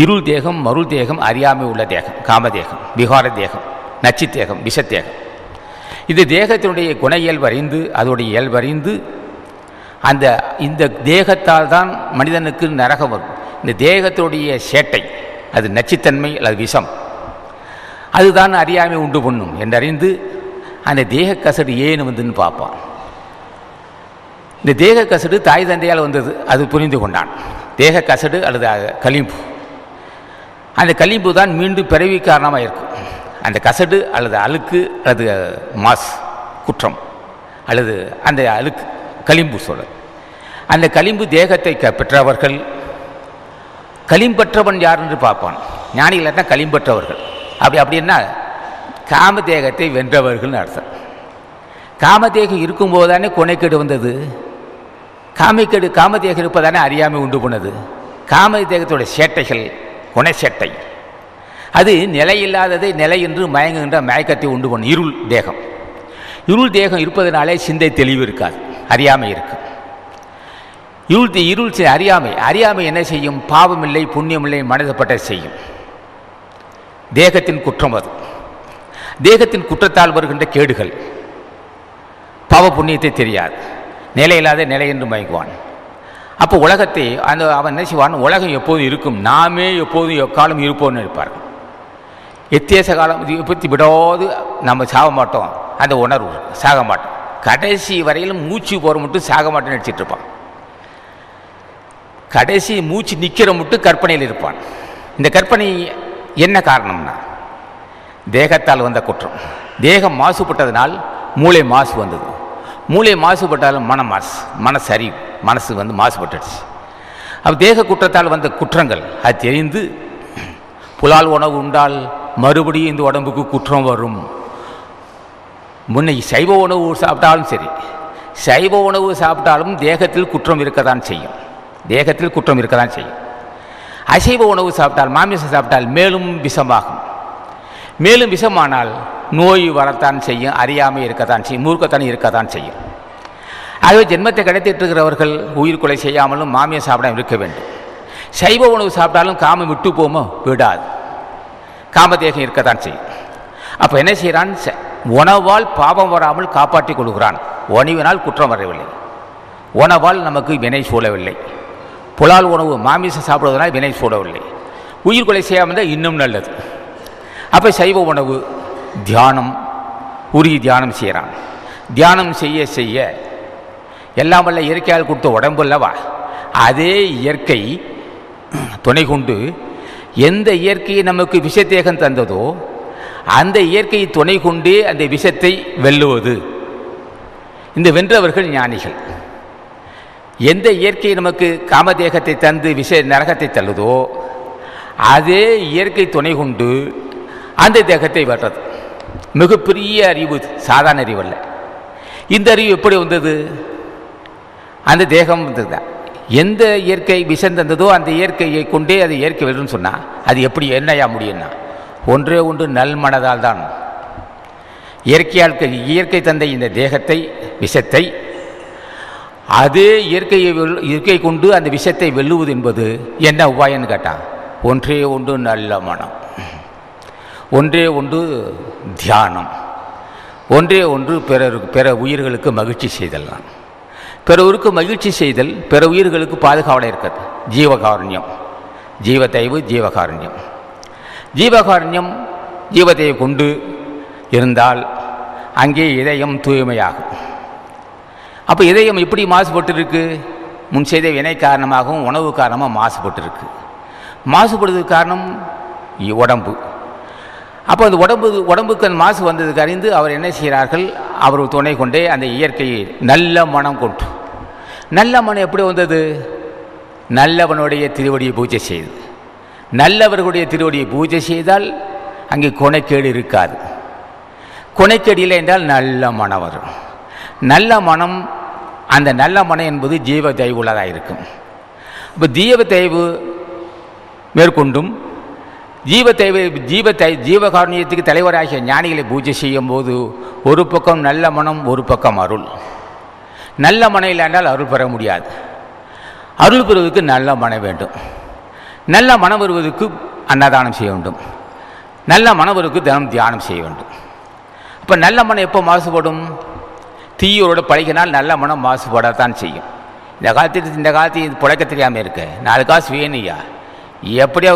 இருள் தேகம், மருள் தேகம், அறியாமை உள்ள தேகம், காமதேகம், விகார தேகம், நச்சு தேகம், விஷத்தேகம். இது தேகத்தினுடைய குண இயல்பறிந்து அதோடைய இயல்பறிந்து இந்த தேகத்தால் தான் மனிதனுக்கு நரகம் வரும். இந்த தேகத்தினுடைய சேட்டை, அது நச்சுத்தன்மை அல்லது விஷம், அதுதான் அறியாமை உண்டு பண்ணும் என்றறிந்து அந்த தேக கசடு ஏன்னு வந்துன்னு பார்ப்பான். இந்த தேக கசடு தாய் தந்தையால் வந்தது, அது புரிந்து கொண்டான். தேக கசடு அல்லது களிம்பு, அந்த களிம்பு தான் மீண்டும் பிறவி காரணமாக இருக்கும். அந்த கசடு அல்லது அழுக்கு அல்லது மாஸ் குற்றம், அல்லது அந்த அழுக்கு களிம்பு சொல்ல, அந்த களிம்பு தேகத்தை பெற்றவர்கள். களிம்பற்றவன் யார் என்று பார்ப்பான். ஞானிகள் களிம்பற்றவர்கள். அப்படின்னா காமதேகத்தை வென்றவர்கள்னு அர்த்தம். காமதேகம் இருக்கும்போது தானே கொனைக்கேடு வந்தது. காமதேகம் இருப்பதானே அறியாமை உண்டு போனது. காமதேகத்தோட சேட்டைகள் கொனை சேட்டை, அது நிலையில்லாததை நிலை என்று மயங்குகின்ற மயக்கத்தை உண்டு பண்ணும். இருள் தேகம். இருள் தேகம் இருப்பதனாலே சிந்தை தெளிவு இருக்காது, அறியாமை இருக்கு. இருள் அறியாமை என்ன செய்யும்? பாவமில்லை புண்ணியமில்லை மனதப்பட்ட செய்யும். தேகத்தின் குற்றம் அது. தேகத்தின் குற்றத்தால் வருகின்ற கேடுகள். பாவ புண்ணியத்தை தெரியாது, நிலையில்லாத நிலை என்று மயங்குவான். அப்போ உலகத்தை அவன் என்ன செய்வான்? உலகம் எப்போதும் இருக்கும், நாமே எப்போதும் எக்காலம் இருப்போம்னு இருப்பார்கள். எத்தேச காலம் பற்றி விடாது நம்ம சாக மாட்டோம், அந்த உணர்வு சாக மாட்டோம். கடைசி வரையிலும் மூச்சு போகிற மட்டும் சாக மாட்டோம்னு நினச்சிட்டு இருப்பான். கடைசி மூச்சு நிற்கிற மட்டும் கற்பனையில் இருப்பான். இந்த கற்பனை என்ன காரணம்னா தேகத்தால் வந்த குற்றம். தேகம் மாசுபட்டதனால் மூளை மாசு வந்தது. மூளை மாசுபட்டாலும் மனசு மாசுபட்டுடுச்சு. அப்போ தேக குற்றத்தால் வந்த குற்றங்கள் அது தெரிந்து புலால் உணவு உண்டால் மறுபடியும் இந்த உடம்புக்கு குற்றம் வரும். முன்னை சைவ உணவு சாப்பிட்டாலும் சரி, சைவ உணவு சாப்பிட்டாலும் தேகத்தில் குற்றம் இருக்கத்தான் செய்யும். அசைவ உணவு சாப்பிட்டால், மாமிசம் சாப்பிட்டால் மேலும் விஷமாகும். மேலும் விஷமானால் நோய் வரத்தான் செய்யும், அறியாமை இருக்கத்தான் செய்யும், மூர்க்கத்தனம் இருக்கத்தான் செய்யும். ஆகவே ஜென்மத்தை கிடைத்திட்டு இருக்கிறவர்கள் உயிர் கொலை செய்யாமலும் மாமியம் சாப்பிடாமல் இருக்க வேண்டும். சைவ உணவு சாப்பிட்டாலும் காமம் விட்டு போமோ? விடாது, காமதேகம் இருக்கத்தான் செய்யும். அப்போ என்ன செய்கிறான்? உணவால் பாவம் வராமல் காப்பாற்றிக் கொள்கிறான். உணவினால் குற்றம் வரவில்லை, உணவால் நமக்கு வினை சூழவில்லை. புலால் உணவு மாமிசம் சாப்பிடுவதனால் வினை சூழவில்லை. உயிர் கொலை செய்யாமல் தான் இன்னும் நல்லது. அப்போ சைவ உணவு தியானம், உரிய தியானம் செய்கிறான். தியானம் செய்ய செய்ய எல்லாம் வல்ல இயற்கையால் கொடுத்த உடம்பு அல்லவா, அதே இயற்கை துணை கொண்டு எந்த இயற்கையை நமக்கு விஷத்தேகம் தந்ததோ அந்த இயற்கையை துணை கொண்டே அந்த விஷத்தை வெல்லுவது. இந்த வென்றவர்கள் ஞானிகள். எந்த இயற்கை நமக்கு காமதேகத்தை தந்து நரகத்தை தள்ளுதோ அதே இயற்கை துணை கொண்டு அந்த தேகத்தை வெல்றது. மிகப்பெரிய அறிவு, சாதாரண அறிவு அல்ல. இந்த அறிவு எப்படி வந்தது? அந்த தேகம் வந்ததுதான். எந்த இயற்கை விஷம் தந்ததோ அந்த இயற்கையை கொண்டே அது இயற்கை வெல்லுன்னு சொன்னால் அது எப்படி என்னையா முடியும்னா ஒன்றே ஒன்று நல் மனதால் தான். இயற்கை தந்த இந்த தேகத்தை விஷத்தை அதே இயற்கை கொண்டு அந்த விஷத்தை வெல்லுவது என்பது என்ன உபாயம்னு கேட்டான். ஒன்றே ஒன்று நல்ல மனம், ஒன்றே ஒன்று தியானம், ஒன்றே ஒன்று பிற உயிர்களுக்கு மகிழ்ச்சி செய்தல் தான். பிறருக்கு மகிழ்ச்சி செய்தல் பிற உயிர்களுக்கு பாதுகாவலாக இருக்கிறது. ஜீவகாருண்யம், ஜீவத்தைவு, ஜீவகாருண்யம். ஜீவத்தை கொண்டு இருந்தால் அங்கே இதயம் தூய்மையாகும். அப்போ இதயம் எப்படி மாசுபட்டு முன் செய்த வினை காரணமாகவும் உணவு காரணமாக மாசுபட்டு மாசுபடுவதற்கு காரணம் உடம்பு. அப்போ அந்த உடம்புக்கு அந்த மாசு வந்ததுக்கு அறிந்து அவர் என்ன செய்கிறார்கள்? அவர் துணை கொண்டே அந்த இயற்கையை நல்ல மனம் கொண்டு. நல்ல மனம் எப்படி வந்தது? நல்லவனுடைய திருவடியை பூஜை செய்து. நல்லவர்களுடைய திருவடியை பூஜை செய்தால் அங்கே கொனைக்கேடு இருக்காது. கொனைக்கேடு இல்லை என்றால் நல்ல மனம் வரும். நல்ல மனம், அந்த நல்ல மனம் என்பது ஜீவ தெய்வு உள்ளதாக இருக்கும். இப்போ ஜீவ மேற்கொண்டும் ஜீவகாருண்யத்துக்கு தலைவராகிய ஞானிகளை பூஜை செய்யும் போது ஒரு பக்கம் நல்ல மனம், ஒரு பக்கம் அருள். நல்ல மனம் இல்லைன்றால் அருள் பெற முடியாது. அருள் பெறுவதற்கு நல்ல மனம் வேண்டும். நல்ல மனம் வருவதற்கு அன்னதானம் செய்ய வேண்டும். நல்ல மனம் வருவதற்கு தினம் தியானம் செய்ய வேண்டும். அப்போ நல்ல மனம் எப்போ மாசுபடும்? தீயோடு பழகினால் நல்ல மனம் மாசுபடத்தான் செய்யும். இந்த காலத்தில் புழைக்க தெரியாமல் இருக்க 4 காசு வேணுயா, எப்படியோ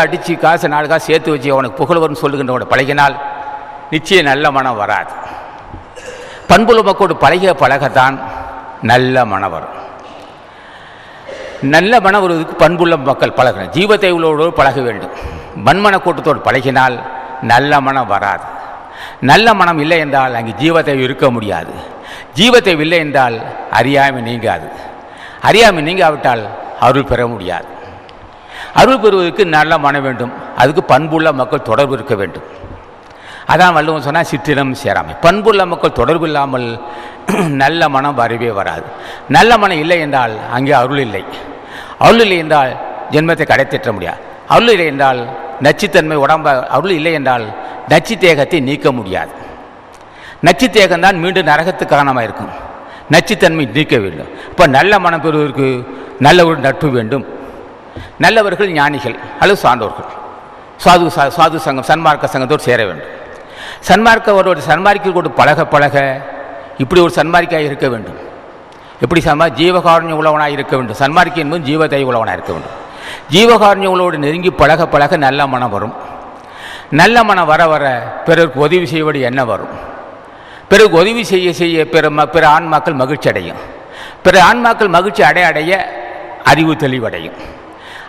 அடித்து காசு 4 காசு சேர்த்து வச்சு அவனுக்கு புகழ் வரும்னு சொல்லுகின்றவனோட பழகினால் நிச்சயம் நல்ல மனம் வராது. பண்புள்ள மக்களோடு பழகத்தான் நல்ல மனம் வரும். நல்ல மனம் வருவதற்கு பண்புள்ள மக்கள் பழகணும். ஜீவத்தை உள்ளோடு பழக வேண்டும். மண்மன கூட்டத்தோடு பழகினால் நல்ல மனம் வராது. நல்ல மனம் இல்லை என்றால் அங்கே ஜீவத்தை இருக்க முடியாது. ஜீவத்தை இல்லை என்றால் அறியாமை நீங்காது. அறியாமை நீங்காவிட்டால் அருள் பெற முடியாது. அருள் பெறுவதற்கு நல்ல மனம் வேண்டும். அதுக்கு பண்புள்ள மக்கள் தொடர்பு இருக்க வேண்டும். அதான் வள்ளுவன் சொன்னால் சிற்றினம் சேராமை. பண்புள்ள மக்கள் தொடர்பு இல்லாமல் நல்ல மனம் வரவே வராது. நல்ல மனம் இல்லை என்றால் அங்கே அருள் இல்லை. அருள் இல்லை என்றால் ஜென்மத்தை கடைத்தேற்ற முடியாது. அருள் இல்லை என்றால் நச்சுத்தன்மை உடம்ப அருள் இல்லை என்றால் நச்சு தேகத்தை நீக்க முடியாது. நச்சு தேகம்தான் மீண்டும் நரகத்துக்கு காரணமாக இருக்கும். நச்சுத்தன்மை நீக்க வேண்டும். இப்போ நல்ல மனம் பெறுவதற்கு நல்ல ஒரு நட்பு வேண்டும். நல்லவர்கள் ஞானிகள் அல்லது சான்றோர்கள் சாது சங்கம் சன்மார்க்க சங்கத்தோடு சேர வேண்டும். சன்மார்க்கவரோடு சன்மார்க்கோடு பழக பழக இப்படி ஒரு சன்மார்க்கியாக இருக்க வேண்டும். எப்படி ஜீவகாருண்யம் உள்ளவனாக இருக்க வேண்டும். சன்மார்க்கி என்பது ஜீவதை உள்ளவனாக இருக்க வேண்டும். ஜீவகாருண்யம் உள்ளவோடு நெருங்கி பழக பழக நல்ல மனம் வரும். நல்ல மனம் வர வர பிறருக்கு உதவி செய்வது என்ன வரும். பிறகு உதவி செய்ய செய்ய பிற ஆன்மாக்கள் மகிழ்ச்சி அடையும். பிற ஆன்மாக்கள் மகிழ்ச்சி அடைய அறிவு தெளிவடையும்.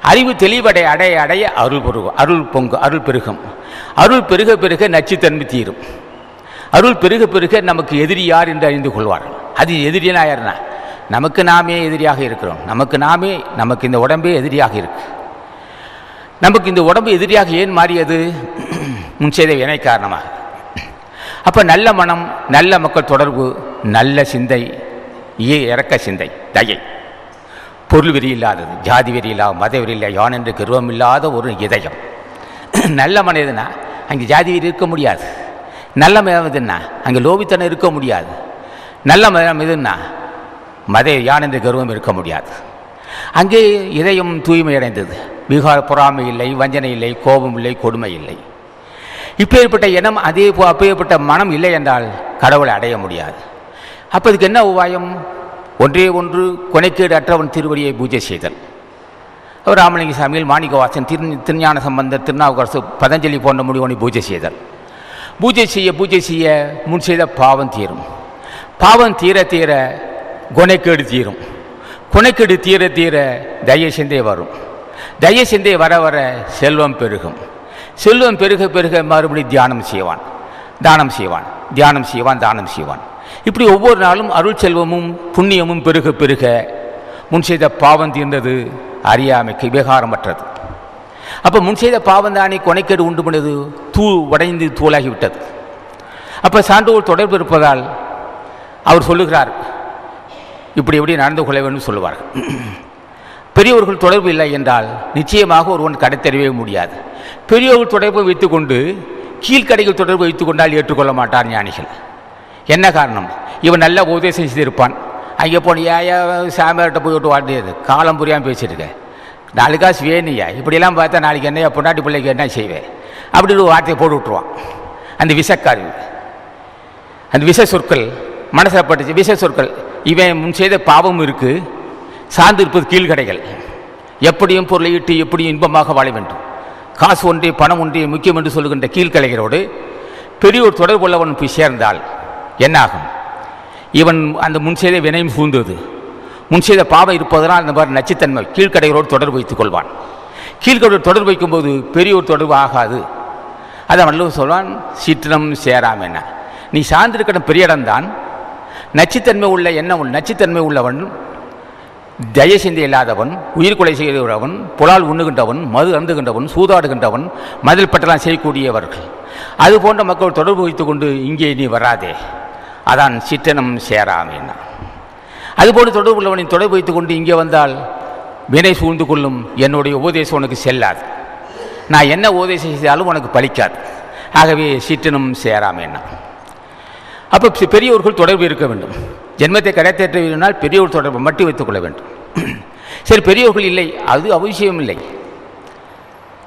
அறிவு தெளிவடை அடைய அடைய அருள் பெருகும். அருள் பெருக பெருக நச்சுத்தன்மை தீரும். அருள் பெருக பெருக நமக்கு எதிரி யார் என்று அறிந்து கொள்வார்கள். அது எதிரினா யாருன்னா நமக்கு நாமே எதிரியாக இருக்கிறோம். நமக்கு இந்த உடம்பே எதிரியாக இருக்கு. நமக்கு இந்த உடம்பு எதிரியாக ஏன் மாறியது? முன் செய்த வினை காரணமாக. அப்போ நல்ல மனம், நல்ல மக்கள் தொடர்பு, நல்ல சிந்தை, இறக்க சிந்தை, தயை, பொருள் வெறி இல்லாதது, ஜாதி வெறி இல்லாத, மத வெறி இல்லை, யான் என்று கர்வம் இல்லாத ஒரு இதயம். நல்ல மனம் எதுனா அங்கே ஜாதி வெறி இருக்க முடியாது. நல்ல மனம் எதுன்னா அங்கே லோபித்தனம் இருக்க முடியாது. நல்ல மனம் எதுன்னா யான் என்று கர்வம் இருக்க முடியாது. அங்கே இதயம் தூய்மை அடைந்தது. விகார பொறாமை இல்லை, வஞ்சனை இல்லை, கோபம் இல்லை, கொடுமை இல்லை. இப்பேற்பட்ட எண்ணம் அப்பேற்பட்ட மனம் இல்லை என்றால் கடவுளை அடைய முடியாது. அப்போ இதுக்கு என்ன உபாயம்? ஒன்றே ஒன்று, கொனைக்கேடு அற்றவன் திருவடியை பூஜை செய்தல். அவர் ராமலிங்க சாமியில், மாணிக்கவாசன், திருஞான சம்பந்தர், திருநாவுக்கரசு, பதஞ்சலி போன்ற முடிவனை பூஜை செய்தல். பூஜை செய்ய முன் செய்த பாவம் தீரும். பாவம் தீர தீர கொனைக்கேடு தீரும். கொனைக்கேடு தீர தீர தய சிந்தை வரும். தய சிந்தை வர வர செல்வம் பெருகும். செல்வம் பெருக பெருக மறுபடியும் தானம் செய்வான். இப்படி ஒவ்வொரு நாளும் அருள் செல்வமும் புண்ணியமும் பெருக பெருக முன் செய்த பாவம் தீர்ந்தது, அறியாமைக்கு விகாரமற்றது. அப்போ முன் செய்த பாவம் தானே கொனைக்கேடு உண்டு பண்ணது, உடைந்து தூளாகிவிட்டது. அப்போ சான்றோர் தொடர்பு இருப்பதால் அவர் சொல்லுகிறார், இப்படி எப்படி நடந்து கொள்ள வேண்டும் சொல்லுவார்கள். பெரியவர்கள் தொடர்பு இல்லை என்றால் நிச்சயமாக ஒருவன் கடைத்தெறிவே முடியாது. பெரியவர்கள் தொடர்பை வைத்துக்கொண்டு கீழ்கடைகள் தொடர்பு வைத்துக் கொண்டால் ஏற்றுக்கொள்ள மாட்டார் ஞானிகள். என்ன காரணம்? இவன் நல்ல உபதேசம் செய்திருப்பான். அங்கே போனியா சாமியார்கிட்ட போய் விட்டு வாழ்ந்தது, காலம் புரியாமல் பேசிட்டுருக்க, 4 காசு வேணியா, இப்படியெல்லாம் பார்த்தா நாளைக்கு என்னையா பொண்டாட்டி பிள்ளைக்கு என்ன செய்வேன் அப்படின்னு ஒரு வார்த்தையை போட்டு விட்டுருவான். அந்த விஷக்காரி, அந்த விஷ சொற்கள் மனசில் பட்டுச்சு. விஷ சொற்கள், இவன் முன் செய்த பாவம் இருக்குது, சார்ந்து இருப்பது கீழ்கடைகள், எப்படியும் பொருளை ஈட்டு எப்படியும் இன்பமாக வாழ வேண்டும், காசு ஒன்றே பணம் ஒன்றே முக்கியம் என்று சொல்லுகின்ற கீழ்கலைகளோடு பெரியோர் தொடர்பு உள்ளவன் போய் சேர்ந்தால் என்னாகும்? இவன் அந்த முன் செய்த வினையும் சூழ்ந்தது, முன் செய்த பாவம் இருப்பதனால் அந்த மாதிரி நச்சுத்தன்மை கீழ்கடைகளோடு தொடர்பு வைத்துக் கொள்வான். கீழ்கடையோடு தொடர்பு வைக்கும்போது பெரியோர் தொடர்பு ஆகாது. அதை வள்ளுவர் சொல்வான், சிற்றினம் சேராம. என்ன, நீ சார்ந்திருக்கிற பெரிய இடம்தான். நச்சுத்தன்மை உள்ள எண்ணம், நச்சுத்தன்மை உள்ளவன், தயசிந்தை இல்லாதவன், உயிர்கொலை செய்கிறவன், புலால் உண்ணுகின்றவன், மது அருந்துகின்றவன், சூதாடுகின்றவன், மதில் பட்டெல்லாம் செய்யக்கூடியவர்கள், அது போன்ற மக்கள் தொடர்பு வைத்துக் கொண்டு இங்கே நீ வராதே, அதான் சிற்றினம் சேராமேனா. அதுபோன்று தொடர்பு உள்ளவனின் தொடர்பு வைத்துக் கொண்டு இங்கே வந்தால் வினை சூழ்ந்து கொள்ளும், என்னுடைய உபதேசம் உனக்கு செல்லாது, நான் என்ன உபதேசம் செய்தாலும் உனக்கு பலிக்காது. ஆகவே சிற்றினம் சேராமேனா. அப்போ பெரியவர்கள் தொடர்பு இருக்க வேண்டும். ஜென்மத்தை கடைத்தேற்ற வேண்டுமானால் பெரியவர் தொடர்பை மட்டும் வைத்துக் கொள்ள வேண்டும். சரி, பெரியவர்கள் இல்லை, அது அவசியம் இல்லை,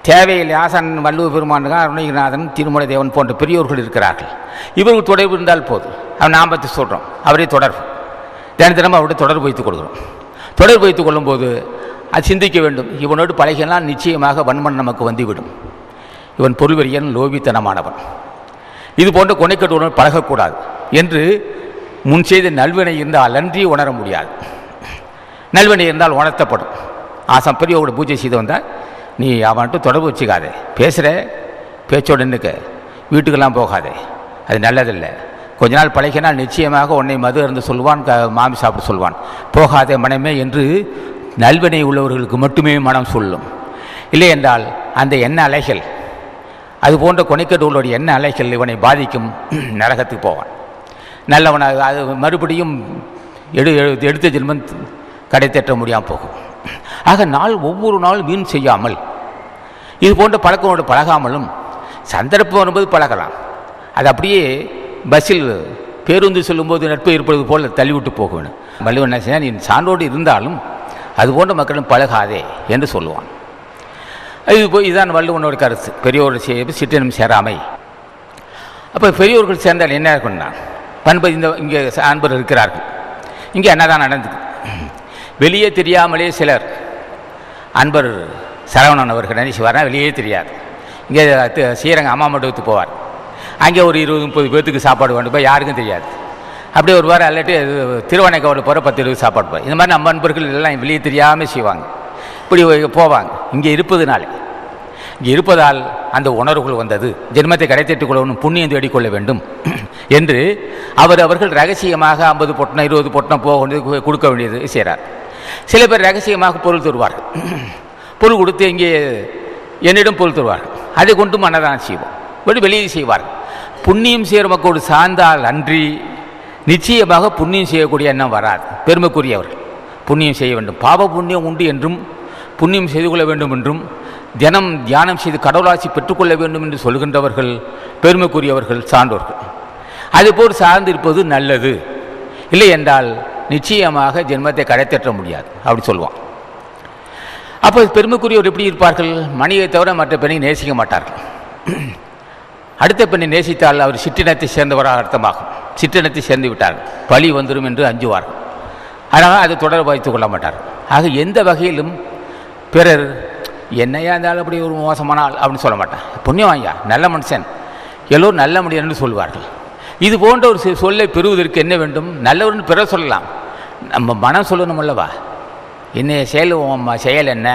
தேவையில்லை. ஆசான் வள்ளுவர் பெருமான், அருணகிரிநாதன், திருமலை தேவன் போன்ற பெரியவர்கள் இருக்கிறார்கள். இவர்கள் தொடர்பு இருந்தால் போதும். அவன் நாம் பற்றி சொல்கிறோம், அவரே தொடர்பு, தினம் அவருடைய தொடர்பு வைத்துக் கொள்கிறோம். தொடர்பு வைத்துக் கொள்ளும்போது அது சிந்திக்க வேண்டும். இவனோடு பழகினால் நிச்சயமாக வன்மன் நமக்கு வந்துவிடும். இவன் பொருள்வெறியன், லோபித்தனமானவன், இது போன்ற கொனைக்கட்டுடன் பழகக்கூடாது என்று முன் செய்த நல்வினை இருந்தால் அன்றி உணர முடியாது. நல்வினை இருந்தால் உணர்த்தப்படும். ஆசான் பெரியவோட பூஜை செய்து வந்தால் நீ அவன்ட்டு தொடர்பு வச்சுக்காதே, பேசுகிற பேச்சோடு நிற்க, வீட்டுக்கெல்லாம் போகாதே, அது நல்லதில்லை. கொஞ்ச நாள் பழகினால் நிச்சயமாக உன்னை மது அருந்து சொல்வான், மாமி சாப்பிட சொல்வான். போகாதே மனமே என்று நல்வினை உள்ளவர்களுக்கு மட்டுமே மனம் சொல்லும். இல்லை என்றால் அந்த எண்ண அலைகள், அது போன்ற கொனைக்கேடுகளுடைய எண்ண அலைகள் இவனை பாதிக்கும், நரகத்துக்கு போவான். நல்லவனாக அது மறுபடியும் எடுத்த ஜென்மம் கடை தேற்ற முடியாமல் போகும். ஆக ஒவ்வொரு நாளும் வீண் செய்யாமல், இது போன்ற பழக்கங்களோடு பழகாமலும், சந்தர்ப்பம் வரும்போது பழகலாம். அது அப்படியே பஸ்ஸில் பேருந்து சொல்லும்போது நட்பு ஏற்படுவது போல் தள்ளிவிட்டு போக வேணும். வள்ளுவன் என்ன செய்ய, நீ சான்றோடு இருந்தாலும் அது போன்ற மக்களும் பழகாதே என்று சொல்லுவான். இதுதான் வள்ளுவனோட கருத்து. பெரியோர்கள் செய்ய சிற்றினம் சேராமை. அப்போ பெரியோர்கள் சேர்ந்தால் என்ன இருக்குன்னா, பண்பு இங்கே அன்பர் இருக்கிறார்கள், இங்கே என்னதான் நடந்தது. வெளியே தெரியாமலே சிலர், அன்பர் சரவணன் அவர்கள் நினைச்சுவார்னா வெளியே தெரியாது. இங்கே ஸ்ரீரங்க அம்மா மண்டபத்துக்கு போவார், அங்கே ஒரு 20-30 பேர்த்துக்கு சாப்பாடு கொண்டு போய் யாருக்கும் தெரியாது. அப்படியே ஒரு வாரம் அல்லாட்டி திருவண்ணைக்காவில் போகிற 10-20 சாப்பாடு போய், இந்த மாதிரி நம்ம அன்பர்கள் எல்லாம் வெளியே தெரியாமல் செய்வாங்க. இப்படி போவாங்க. இங்கே இருப்பதால் அந்த உணர்வுகள் வந்தது. ஜென்மத்தை கடைத்தேற்றுக் கொள்ளணும், புண்ணியம் தேடிக்கொள்ள வேண்டும் என்று அவர்கள் ரகசியமாக 50 பொட்டணம் 20 பொட்டணம் போக கொடுக்க வேண்டியது செய்கிறார். சில பேர் ரகசியமாக பொருள் தருவார்கள். பொருள் கொடுத்து இங்கே என்னிடம் பொருள் தருவார்கள். அதை கொண்டு மன்னதான் செய்வோம், வெளியே செய்வார்கள். புண்ணியம் செய்கிற மக்களோடு சார்ந்தால் அன்றி நிச்சயமாக புண்ணியம் செய்யக்கூடிய எண்ணம் வராது. பெருமைக்குரியவர்கள் புண்ணியம் செய்ய வேண்டும், பாவ புண்ணியம் உண்டு என்றும் புண்ணியம் செய்து கொள்ள வேண்டும் என்றும் தினம் தியானம் செய்து கடவுளாட்சி பெற்றுக்கொள்ள வேண்டும் என்று சொல்கின்றவர்கள் பெருமைக்குரியவர்கள், சான்றோர்கள். அதுபோல் சார்ந்து இருப்பது நல்லது. இல்லை என்றால் நிச்சயமாக ஜென்மத்தை கடைத்தேற்ற முடியாது அப்படி சொல்லுவான். அப்போ பெருமைக்குரியவர் எப்படி இருப்பார்கள்? மனைவியை தவிர மற்ற பெண்ணை நேசிக்க மாட்டார்கள். அடுத்த பெண்ணை நேசித்தால் அவர் சிற்றினத்தை சேர்ந்தவராக அர்த்தமாகும். சிற்றினத்தை சேர்ந்து விட்டார்கள், பழி வந்துடும் என்று அஞ்சுவார்கள். அதனால் அதை தொடர்பு வைத்துக் கொள்ள மாட்டார்கள். ஆக எந்த வகையிலும் பிறர் என்னையா இருந்தாலும் அப்படி ஒரு மோசமான ஆள் அப்படின்னு சொல்ல மாட்டேன். புண்ணியம் ஐயா, நல்ல மனுஷன், எல்லோரும் நல்ல முடியாதுன்னு சொல்வார்கள். இது போன்ற ஒரு சொல்லை பெறுவதற்கு என்ன வேண்டும்? நல்லவர்னு பிறர் சொல்லலாம், நம்ம மனம் சொல்லணும் அல்லவா? என்னைய செயல், உன் செயல் என்ன,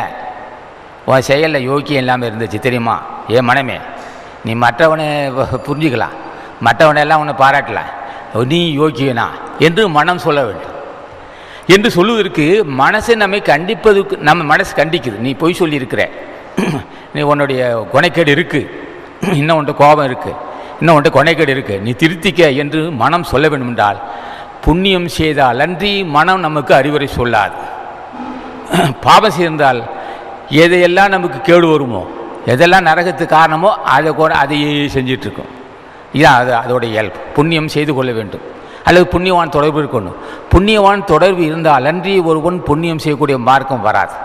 உன் செயலில் யோக்கியம் இல்லாமல் இருந்துச்சு தெரியுமா? ஏன் மனமே, நீ மற்றவனை புரிஞ்சுக்கலாம், மற்றவனையெல்லாம் உன்னை பாராட்டலாம், நீ யோக்கியனா என்று மனம் சொல்ல வேண்டும். என்று சொல்லுவதற்கு மனசை நம்மை கண்டிப்பதுக்கு நம்ம மனசு கண்டிக்குது. நீ பொய் சொல்லியிருக்கிற, நீ உன்னுடைய கொனைக்கேடு இருக்குது, இன்னும் உன்ட்ட கோபம் இருக்குது, இன்னும் உன்ட்ட கொனைக்கேடு இருக்குது, நீ திருத்திக்க என்று மனம் சொல்ல வேண்டும். என்றால் புண்ணியம் செய்தால் அன்றி மனம் நமக்கு அறிவுரை சொல்லாது. பாவம் செய்தால் எதையெல்லாம் நமக்கு கேடு வருமோ, எதெல்லாம் நரகத்துக்கு காரணமோ அதையே செஞ்சிட்ருக்கோம். இதுதான் அதோடைய இயல்பு. புண்ணியம் செய்து கொள்ள வேண்டும் அல்லது புண்ணியவான் தொடர்பு இருக்கணும். புண்ணியவான் தொடர்பு இருந்தால் அன்றி ஒருவன் புண்ணியம் செய்யக்கூடிய மார்க்கம் வராது.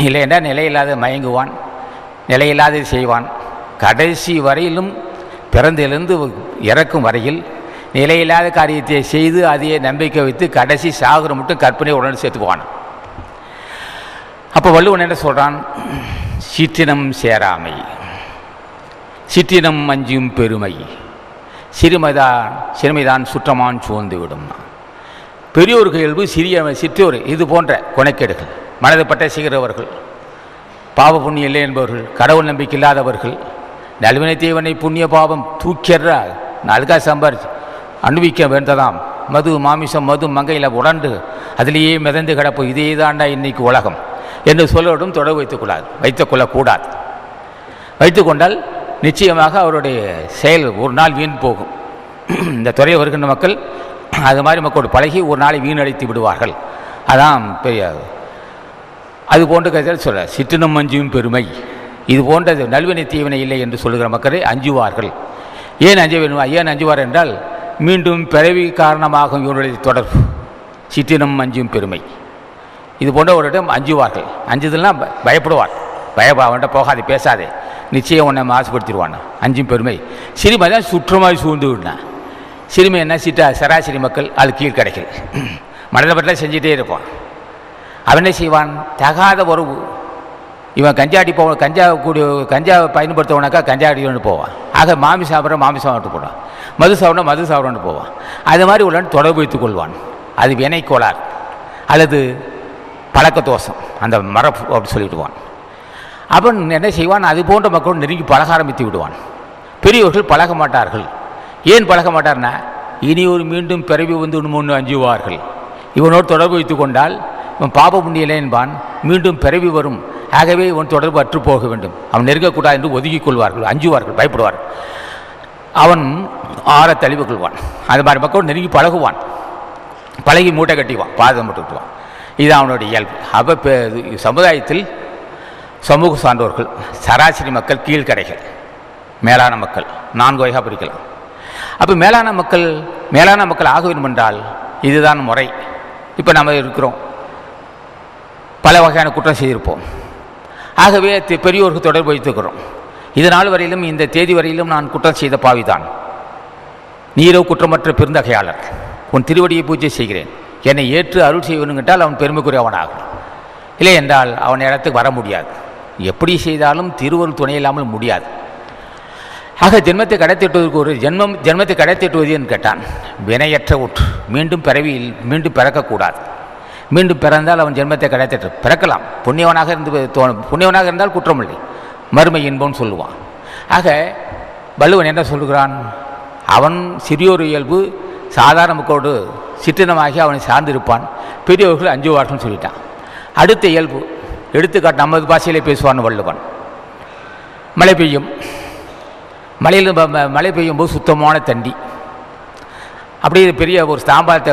இல்லையென்றால் நிலையில்லாத மயங்குவான், நிலையில்லாத செய்வான். கடைசி வரையிலும் பிறந்திலிருந்து இறக்கும் வரையில் நிலையில்லாத காரியத்தை செய்து அதையே நம்பிக்கை வைத்து கடைசி சாகுற மட்டும் கற்பனை உடனே சேர்த்துக்குவான். அப்போ வள்ளுவன் என்ன சொல்கிறான்? சிற்றினம் சேராமை, சிற்றினம் அஞ்சும் பெருமை, சிறுமைதான் சுற்றமான் சூழ்ந்து விடும். பெரியோர்கள் இயல்பு சிற்றோர் இது போன்ற கொனைக்கேடுகள், மனதை பட்ட செய்கிறவர்கள், பாவ புண்ணியம் இல்லை என்பவர்கள், கடவுள் நம்பிக்கை இல்லாதவர்கள், நல்வினை தீவனை புண்ணிய பாவம் தூக்கிற நாளுக்காக சம்பாரிச்சு அனுபவிக்க வேண்டதாம். மது மாமிசம் மது மங்கையில் உடண்டு அதிலேயே மிதந்து கிடப்பு, இதே தாண்டா இன்னைக்கு உலகம் என்று சொல்லோடும் தொடர்பு வைத்துக்கொள்ளக்கூடாது. வைத்துக்கொண்டால் நிச்சயமாக அவருடைய செயல் ஒரு நாள் வீண் போகும். இந்த துறையை வருகின்ற மக்கள் அது மாதிரி மக்களோடு பழகி ஒரு நாளை வீணடித்து விடுவார்கள். அதான் பெரிய அது போன்ற கருத்தில் சொல்ல சிற்றினம் அஞ்சும் பெருமை. இது போன்ற நல்வினை தீவினை இல்லை என்று சொல்லுகிற மக்களை அஞ்சுவார்கள். ஏன் அஞ்ச வேணுமா? ஏன் அஞ்சுவார் என்றால் மீண்டும் பிறவி காரணமாகும் இவருடைய தொடர்பு. சிற்றினம் அஞ்சும் பெருமை இது போன்ற ஒரு இடம் அஞ்சுவார்கள். அஞ்சுதெல்லாம் பயப்படுவார். அவன்கிட்ட போகாதே, பேசாதே, நிச்சயம் உன்னை மாசுபடுத்திடுவான். அஞ்சும் பெருமை. சிறுமை தான் சுற்றமாக சூழ்ந்து விடணும். சிறுமை என்ன? சராசரி மக்கள் அது கீழ்கடைகள் மனதை பற்றிலாம் செஞ்சுட்டே இருப்பான். அவன் என்ன செய்வான்? தகாத உறவு. இவன் கஞ்சாடி போவான், கஞ்சா பயன்படுத்தவனாக்கா கஞ்சா அடிக்கணும்னு போவான். ஆக மாமிசம் சாப்பிட்ற மாமிசம் சாப்பிட்டு போடுவான், மது சாப்பிட்றோன்னு போவான். அது மாதிரி உள்ளன்னு தொடர்பு வைத்துக் கொள்வான். அது வினை கோளாறு அல்லது பழக்க தோஷம், அந்த மரபு அப்படி சொல்லிவிடுவான். அவன் என்ன செய்வான்? அது போன்ற மக்கள் நெருங்கி பழக ஆரம்பித்து விடுவான். பெரியவர்கள் பழக மாட்டார்கள். ஏன் பழக மாட்டார்னா இனி ஒரு மீண்டும் பிறவி வந்து முன்னு அஞ்சுவார்கள். இவனோடு தொடர்பு வைத்து கொண்டால் இவன் பாப புண்ணியலே என்பான், மீண்டும் பிறவி வரும், ஆகவே இவன் தொடர்பு அற்று போக வேண்டும், அவன் நெருங்கக்கூடாது என்று ஒதுக்கிக் கொள்வார்கள், அஞ்சுவார்கள், பயப்படுவார்கள். அவன் ஆற தெளிவு கொள்வான். அது மாதிரி மக்கள் நெருங்கி பழகுவான், பழகி மூட்டை கட்டிவான், பாதம் போட்டு விட்டுவான். இது அவனுடைய இயல்பு. அப்போ சமுதாயத்தில் சமூக சான்றோர்கள், சராசரி மக்கள், கீழ்கடைகள், மேலான மக்கள், 4 வகையாக பிரிக்கலாம். அப்போ மேலான மக்கள் ஆக வேண்டும் என்றால் இதுதான் முறை. இப்போ நம்ம இருக்கிறோம், பல வகையான குற்றம் செய்திருப்போம், ஆகவே பெரியோருக்கு தொடர்பு வைத்துக்கிறோம். இது நாள் வரையிலும், இந்த தேதி வரையிலும் நான் குற்றம் செய்த பாவிதான், நீரோ குற்றமற்ற பெருந்தகையாளர், உன் திருவடியை பூஜை செய்கிறேன், என்னை ஏற்று அருள் செய்வனுங்கிட்டால் அவன் பெருமைக்குரியவனாகும். இல்லை என்றால் அவன் இடத்துக்கு வர முடியாது. எப்படி செய்தாலும் திருவருள் துணை இல்லாமல் முடியாது. ஆக ஜென்மத்தை கடைத்திட்டுவதற்கு ஒரு ஜென்மத்தை கடைத்திட்டுவது என்று கேட்டான். வினையற்ற ஒன்று, மீண்டும் பிறக்கக்கூடாது. மீண்டும் பிறந்தால் அவன் ஜென்மத்தை கடைத்திட்டு பிறக்கலாம். புண்ணியவனாக இருந்தால் குற்றமில்லை, மறுமை இன்பம்னு சொல்லுவான். ஆக வள்ளுவன் என்ன சொல்கிறான்? அவன் சிறியோர் இயல்பு சாதாரண மக்களோடு சிற்றினமாகி அவனை சார்ந்திருப்பான், பெரியவர்கள் அஞ்சுவார்கள் சொல்லிட்டான். அடுத்த இயல்பு எடுத்துக்காட்டு நமது பாஷையிலே பேசுவான் வள்ளுவன். மழை பெய்யும், மழை பெய்யும் போது சுத்தமான தண்ணி, அப்படியே பெரிய ஒரு தாம்பாளத்தை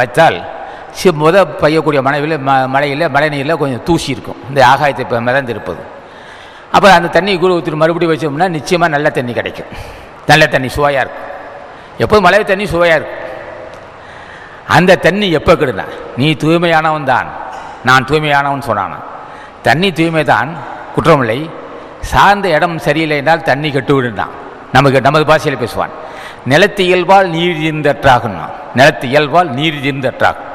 வச்சால் பெய்யக்கூடிய மழை நீரில் கொஞ்சம் தூசி இருக்கும், இந்த ஆகாயத்தை மிதந்திருப்பது. அப்போ அந்த தண்ணி கூட ஊற்றி மறுபடியும் வச்சோம்னா நிச்சயமாக நல்ல தண்ணி கிடைக்கும். நல்ல தண்ணி சுவையாக இருக்கும். எப்போது மழை தண்ணி சுவையாக இருக்கும். அந்த தண்ணி எப்போ கெடுனா, நீ தூய்மையானவன் தான், நான் தூய்மையானவன் சொன்னான். தண்ணி தூய்மை தான், குற்றமில்லை. சார்ந்த இடம் சரியில்லை என்றால் தண்ணி கெட்டுவிடுனான். நமது பாஷையில் பேசுவான். நிலத்து இயல்பால் நீர் இருந்தற்றாகுன்னா, நிலத்து இயல்பால் நீர் இருந்தற்றாகும்.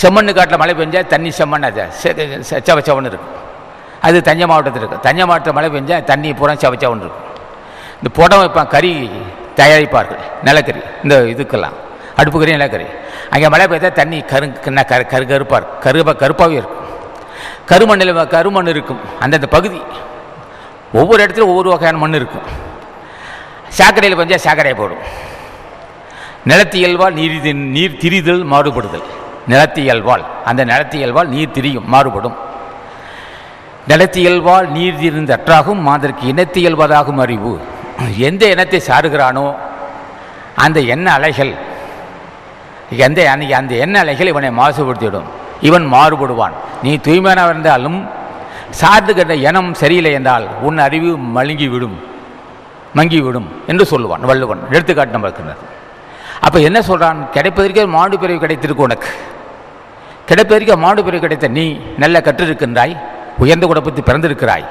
செம்மண்ணு காட்டில் மழை பெஞ்சால் தண்ணி செம்மண் அது செவச்சவன்னு இருக்கும். அது தஞ்சை மாவட்டத்தில் இருக்கும். தஞ்சை மாவட்டத்தில் மழை பெஞ்சால் தண்ணி பூரா செவச்சவன்னு இருக்கும். இந்த புடம் வைப்பான், கறி தயாரிப்பார்கள், நிலக்கரி, இந்த இதுக்கெல்லாம் அடுப்பு கறி, நிலக்கரி. அங்கே மழை பெய்தால் தண்ணி கருப்பாகவே இருக்கும். கருமண் இருக்கும். அந்தந்த பகுதி ஒவ்வொரு இடத்துலையும் ஒவ்வொரு வகையான மண் இருக்கும். சாக்கடையில் பெஞ்சால் சாக்கடையை போடும். நிலத்து இயல்பால் நீர் திரிதல் மாறுபடுதல். நிலத்து இயல்பால் அந்த நிலத்து இயல்பால் நீர் திரியும், மாறுபடும். நிலத்து இயல்பால் நீர் திரிந்து அற்றாகும் மாதற்கு இனத்து இயல்பதாகும் அறிவு. எந்த இனத்தை சாருகிறானோ அந்த எண்ணெய் அலைகள், அந்த எண்ணெய் அலைகள் இவனை மாசுபடுத்திவிடும். இவன் மாறுபடுவான். நீ தூய்மையானவர் இருந்தாலும் சார்ந்து கண்ட இனம் சரியில்லை என்றால் உன் அறிவு மங்கிவிடும் என்று சொல்லுவான் வள்ளுவன். எடுத்துக்காட்டு நம்ம இருக்கிறது. அப்போ என்ன சொல்கிறான்? கிடைப்பதற்கே மாடு பிறவி கிடைத்திருக்கு. உனக்கு கிடைப்பதற்கே மாடு பிறவி கிடைத்த நீ நல்ல கற்றிருக்கின்றாய், உயர்ந்த குடும்பத்தில் பிறந்திருக்கிறாய்.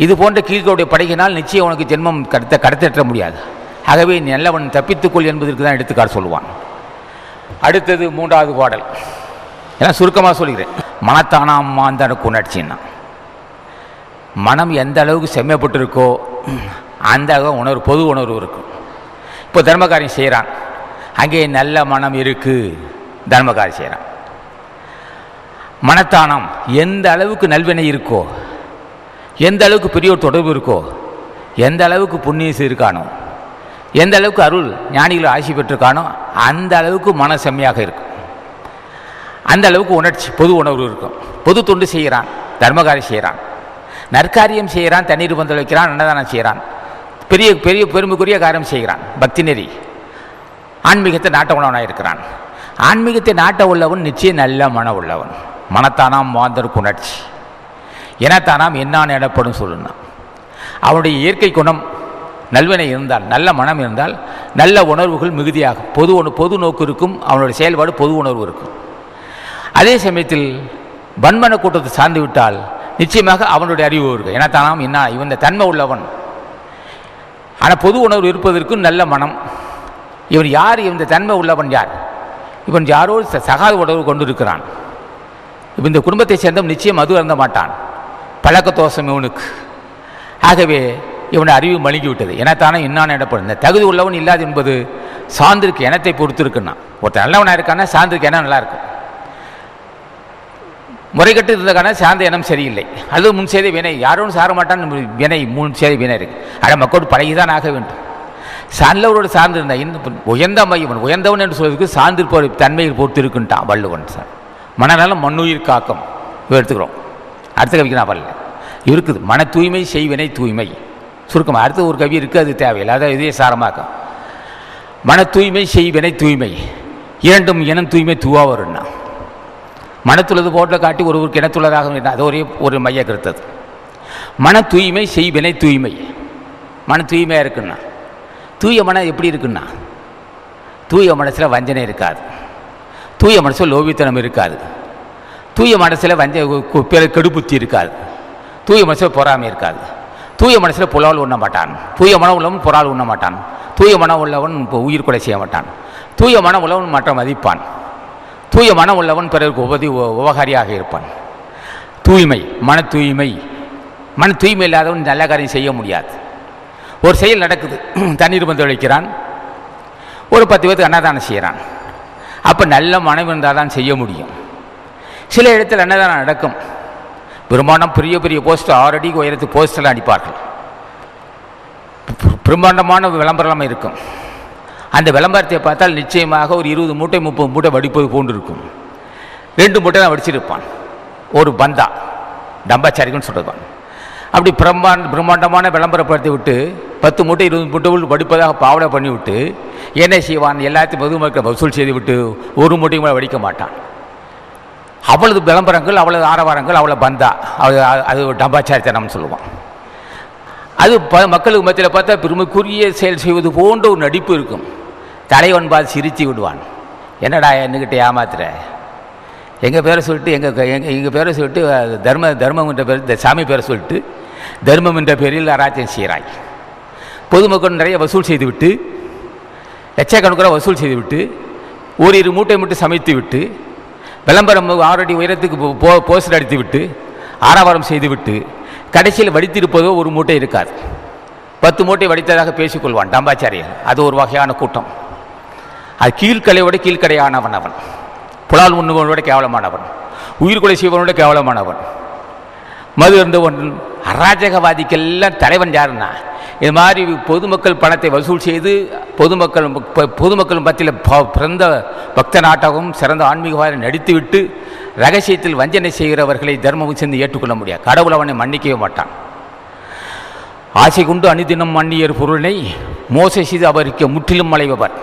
இது போன்ற கீழ்களுடைய படையினால் நிச்சயம் உனக்கு ஜென்மம் கடத்திட முடியாது. ஆகவே நீ நல்லவன் தப்பித்துக்கொள் என்பதற்கு தான் எடுத்துக்காட்டு சொல்லுவான். அடுத்தது 3வது பாடல். ஏன்னா சுருக்கமாக சொல்கிறேன். மனத்தானாம் மாந்தனுக்கு உணர்ச்சின்னா, மனம் எந்த அளவுக்கு செம்மைப்பட்டிருக்கோ அந்த அளவு பொது உணர்வு இருக்கும். இப்போ தர்மகாரியம் செய்கிறான், அங்கே நல்ல மனம் இருக்குது, தர்மகாரியம் செய்கிறான். மனத்தானம் எந்த அளவுக்கு நல்வினை இருக்கோ, எந்த அளவுக்கு பெரிய ஒரு தொடர்பு இருக்கோ, எந்த அளவுக்கு புண்ணியம் இருக்கானோ, எந்த அளவுக்கு அருள் ஞானிகள் ஆசி பெற்றிருக்கானோ அந்த அளவுக்கு மன செம்மையாக இருக்கும். அந்த அளவுக்கு உணர்ச்சி, பொது உணர்வு இருக்கும். பொது தொண்டு செய்கிறான், தர்மகாரியம் செய்கிறான், நற்காரியம் செய்கிறான், தண்ணீர் பந்தல் வைக்கிறான், அன்னதானம் செய்கிறான், பெரிய பெரிய பெருமைக்குரிய காரியம் செய்கிறான், பக்தி நெறி, ஆன்மீகத்தை நாட்ட உள்ளவனாக இருக்கிறான். ஆன்மீகத்தை நாட்ட உள்ளவன் நிச்சயம் நல்ல மன உள்ளவன். மனத்தானாம் மாந்தருக்கு உணர்ச்சி, எனத்தானாம் என்னான் எனப்படும் சொல்லுனா. அவனுடைய இயற்கை குணம் நல்வினை இருந்தால், நல்ல மனம் இருந்தால் நல்ல உணர்வுகள் மிகுதியாகும். பொது நோக்கு இருக்கும். அவனுடைய செயல்பாடு பொது உணர்வு இருக்கும். அதே சமயத்தில் வன்மன கூட்டத்தை சார்ந்து விட்டால் நிச்சயமாக அவனுடைய அறிவு இருக்கும். எனத்தானாம் என்ன, இவன் தன்மை உள்ளவன். ஆனால் பொது உணர்வு இருப்பதற்கும் நல்ல மனம். இவன் யார்? இந்த தன்மை உள்ளவன் யார்? இவன் யாரோடு சகாத உணர்வு கொண்டு இருக்கிறான். இப்போ இந்த குடும்பத்தை சேர்ந்தவன் நிச்சயம் மது அருந்த மாட்டான். பழக்க தோஷம் இவனுக்கு. ஆகவே இவனை அறிவு மழுங்கிவிட்டது. எனத்தானே என்னான்னு இடப்படும். இந்த தகுதி உள்ளவன் இல்லாது என்பது சார்ந்திருக்கு, இனத்தை பொறுத்து இருக்குன்னா. ஒருத்தர் நல்லவனாக இருக்கான்னா சார்ந்திருக்கு இனம் நல்லா இருக்கும். முறைகட்டு இருந்தக்கான சார்ந்த இனம் சரியில்லை, அல்லது முன் செய்த வினை. யாரும் சார மாட்டான், வினை முன் செய்த வினை இருக்கு. ஆனால் மக்களோடு பழகிதான் ஆக வேண்டும். நல்லவரோடு சார்ந்து இருந்தால் இன்னும் உயர்ந்த மையம் உயர்ந்தவன் என்று சொல்வதற்கு சார்ந்திருப்போர் தன்மையை பொறுத்து இருக்குன்ட்டான் வள்ளுவன் சார். மனநலம் மண்ணுயிர் காக்கம் எடுத்துக்கிறோம். அடுத்த கவிக்கு நான் வரல இருக்குது மன தூய்மை செய்வினை தூய்மை சுருக்கமாக. அடுத்த ஒரு கவி இருக்குது, அது தேவையில்லை, அதான் இதே சாரமாக்கம். மன தூய்மை செய்வினை தூய்மை இரண்டும் இனம் தூய்மை தூவா வரும்னா மனத்துள்ளது போட்டில் காட்டி ஒருவருக்கு இனத்துள்ளதாக அது ஒரே ஒரு மைய கருத்தது. மன தூய்மை செய்வினை தூய்மை. மன தூய்மையாக இருக்குன்னா தூய மனம் எப்படி இருக்குன்னா தூய மனசில் வஞ்சனை இருக்காது, தூய மனசில் லோபித்தனம் இருக்காது, தூய மனசில் கெடுபுத்தி இருக்காது, தூய மனசில் பொறாமை இருக்காது, தூய மனசில் புலால் உண்ண மாட்டான், தூய மனம் உள்ளவன் புறால் உண்ண மாட்டான், தூய மனம் உள்ளவன் உயிர் கொலை செய்ய மாட்டான், தூய மனம் உள்ளவன் மற்ற மதிப்பான், தூய மனம் உள்ளவன் பிறருக்கு உபகாரியாக இருப்பான். தூய்மை மன தூய்மை. மன தூய்மை இல்லாதவன் நல்ல காரியம் செய்ய முடியாது. ஒரு செயல் நடக்குது, தண்ணீர் வந்து வைக்கிறான், ஒரு 10 பேருக்கு அன்னதானம் செய்கிறான். அப்போ நல்ல மனம் இருந்தால் தான் செய்ய முடியும். சில இடத்தில் அன்னதானம் நடக்கும், பிரம்மாண்டம் பெரிய பெரிய போஸ்டர் 6 அடிக்கு உயரத்துக்கு போஸ்டர்லாம் அடிப்பார்கள், பிரம்மாண்டமான விளம்பரம் இருக்கும். அந்த விளம்பரத்தை பார்த்தால் நிச்சயமாக ஒரு 20 மூட்டை 30 மூட்டை வடிப்பது போன்று இருக்கும். 2 மூட்டை தான் வடிச்சிருப்பான், ஒரு பந்தா டம்பாச்சாரிக்குன்னு சொல்லிருப்பான். அப்படி பிரம்மாண்டமான விளம்பரப்படுத்தி விட்டு 10 மூட்டை 20 மூட்டை வடிப்பதாக பாவனை பண்ணிவிட்டு என்ன செய்வான், எல்லாத்தையும் பொதுமக்கள் வசூல் செய்து விட்டு ஒரு மூட்டையும் கூட வடிக்க மாட்டான். அவ்வளவு விளம்பரங்கள், அவ்வளவு ஆரவாரங்கள், அவ்வளோ பந்தா, அது டம்பாச்சாரித்தனம்னு சொல்லுவான். அது மக்களுக்கு மத்தியில் பார்த்தா பெருமைக்குரிய செயல் செய்வது போன்ற ஒரு நடிப்பு இருக்கும். தலைவன் பார்த்து சிரித்து விடுவான், என்னடா என்னக்கிட்ட ஏமாத்துற, எங்கள் பேரை சொல்லிட்டு எங்கள் பேரை சொல்லிட்டு தர்மம் என்ற பேர் சாமி பேரை சொல்லிட்டு தர்மம் என்ற பேரில் அராஜ்யம் செய்கிறாய். பொதுமக்கள் நிறைய வசூல் செய்துவிட்டு லட்சக்கணக்கான வசூல் செய்துவிட்டு ஒரு மூட்டை மட்டும் சமைத்து விட்டு விளம்பரம் 6 அடி உயரத்துக்கு போஸ்டர் அடித்து விட்டு ஆரவாரம் செய்துவிட்டு கடைசியில் வடித்திருப்பதோ ஒரு மூட்டை இருக்காது, 10 மூட்டை வடித்ததாக பேசிக்கொள்வான் டம்பாச்சாரியன். அது ஒரு வகையான கூட்டம். அது கீழ்கலையோட கீழ்கடையானவன் அவன், புலால் உண்ணுவனோட கேவலமானவன், உயிர்கொலை செய்வனோட கேவலமானவன், மது இருந்தவன். அராஜகவாதிக்கெல்லாம் தலைவன் யாருன்னா இது மாதிரி பொதுமக்கள் பணத்தை வசூல் செய்து பொதுமக்கள் மத்தியில் பிறந்த பக்த நாட்டகம் சிறந்த ஆன்மீகவாதி நடித்துவிட்டு ரகசியத்தில் வஞ்சனை செய்கிறவர்களை தர்மம் சேர்ந்து ஏற்றுக்கொள்ள முடியாது. கடவுள் அவனை மன்னிக்கவே மாட்டான். ஆசை கொண்டு அனுதினம் மன்னியர் பொருளை மோசை செய்து அவருக்கு முற்றிலும் மலைபவர்,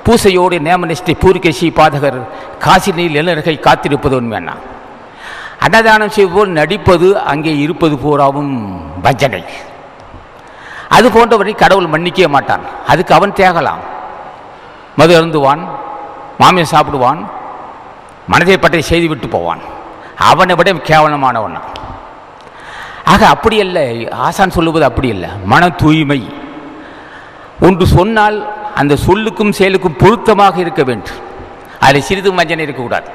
பூசையோடு நேமனிஷ்டை பூரிகை பாதகர் காசி நீர் இளைஞர்கை காத்திருப்பது உண்மையானா. அன்னதானம் செய்வோர் நடிப்பது அங்கே இருப்பது பூராவும் வஞ்சனை. அது போன்றவரை கடவுள் மன்னிக்கவே மாட்டான். அதுக்கு அவன் தேகலாம், மது அருந்துவான், மாமியம் சாப்பிடுவான், மனதை பற்றி செய்து விட்டு போவான், அவனை விட கேவலமானவன். ஆக அப்படி அல்ல, ஆசான் சொல்லுவது அப்படி இல்லை. மன தூய்மை ஒன்று சொன்னால் அந்த சொல்லுக்கும் செயலுக்கும் பொருத்தமாக இருக்க வேண்டும். அதில் சிறிது வஞ்சனை இருக்கக்கூடாது.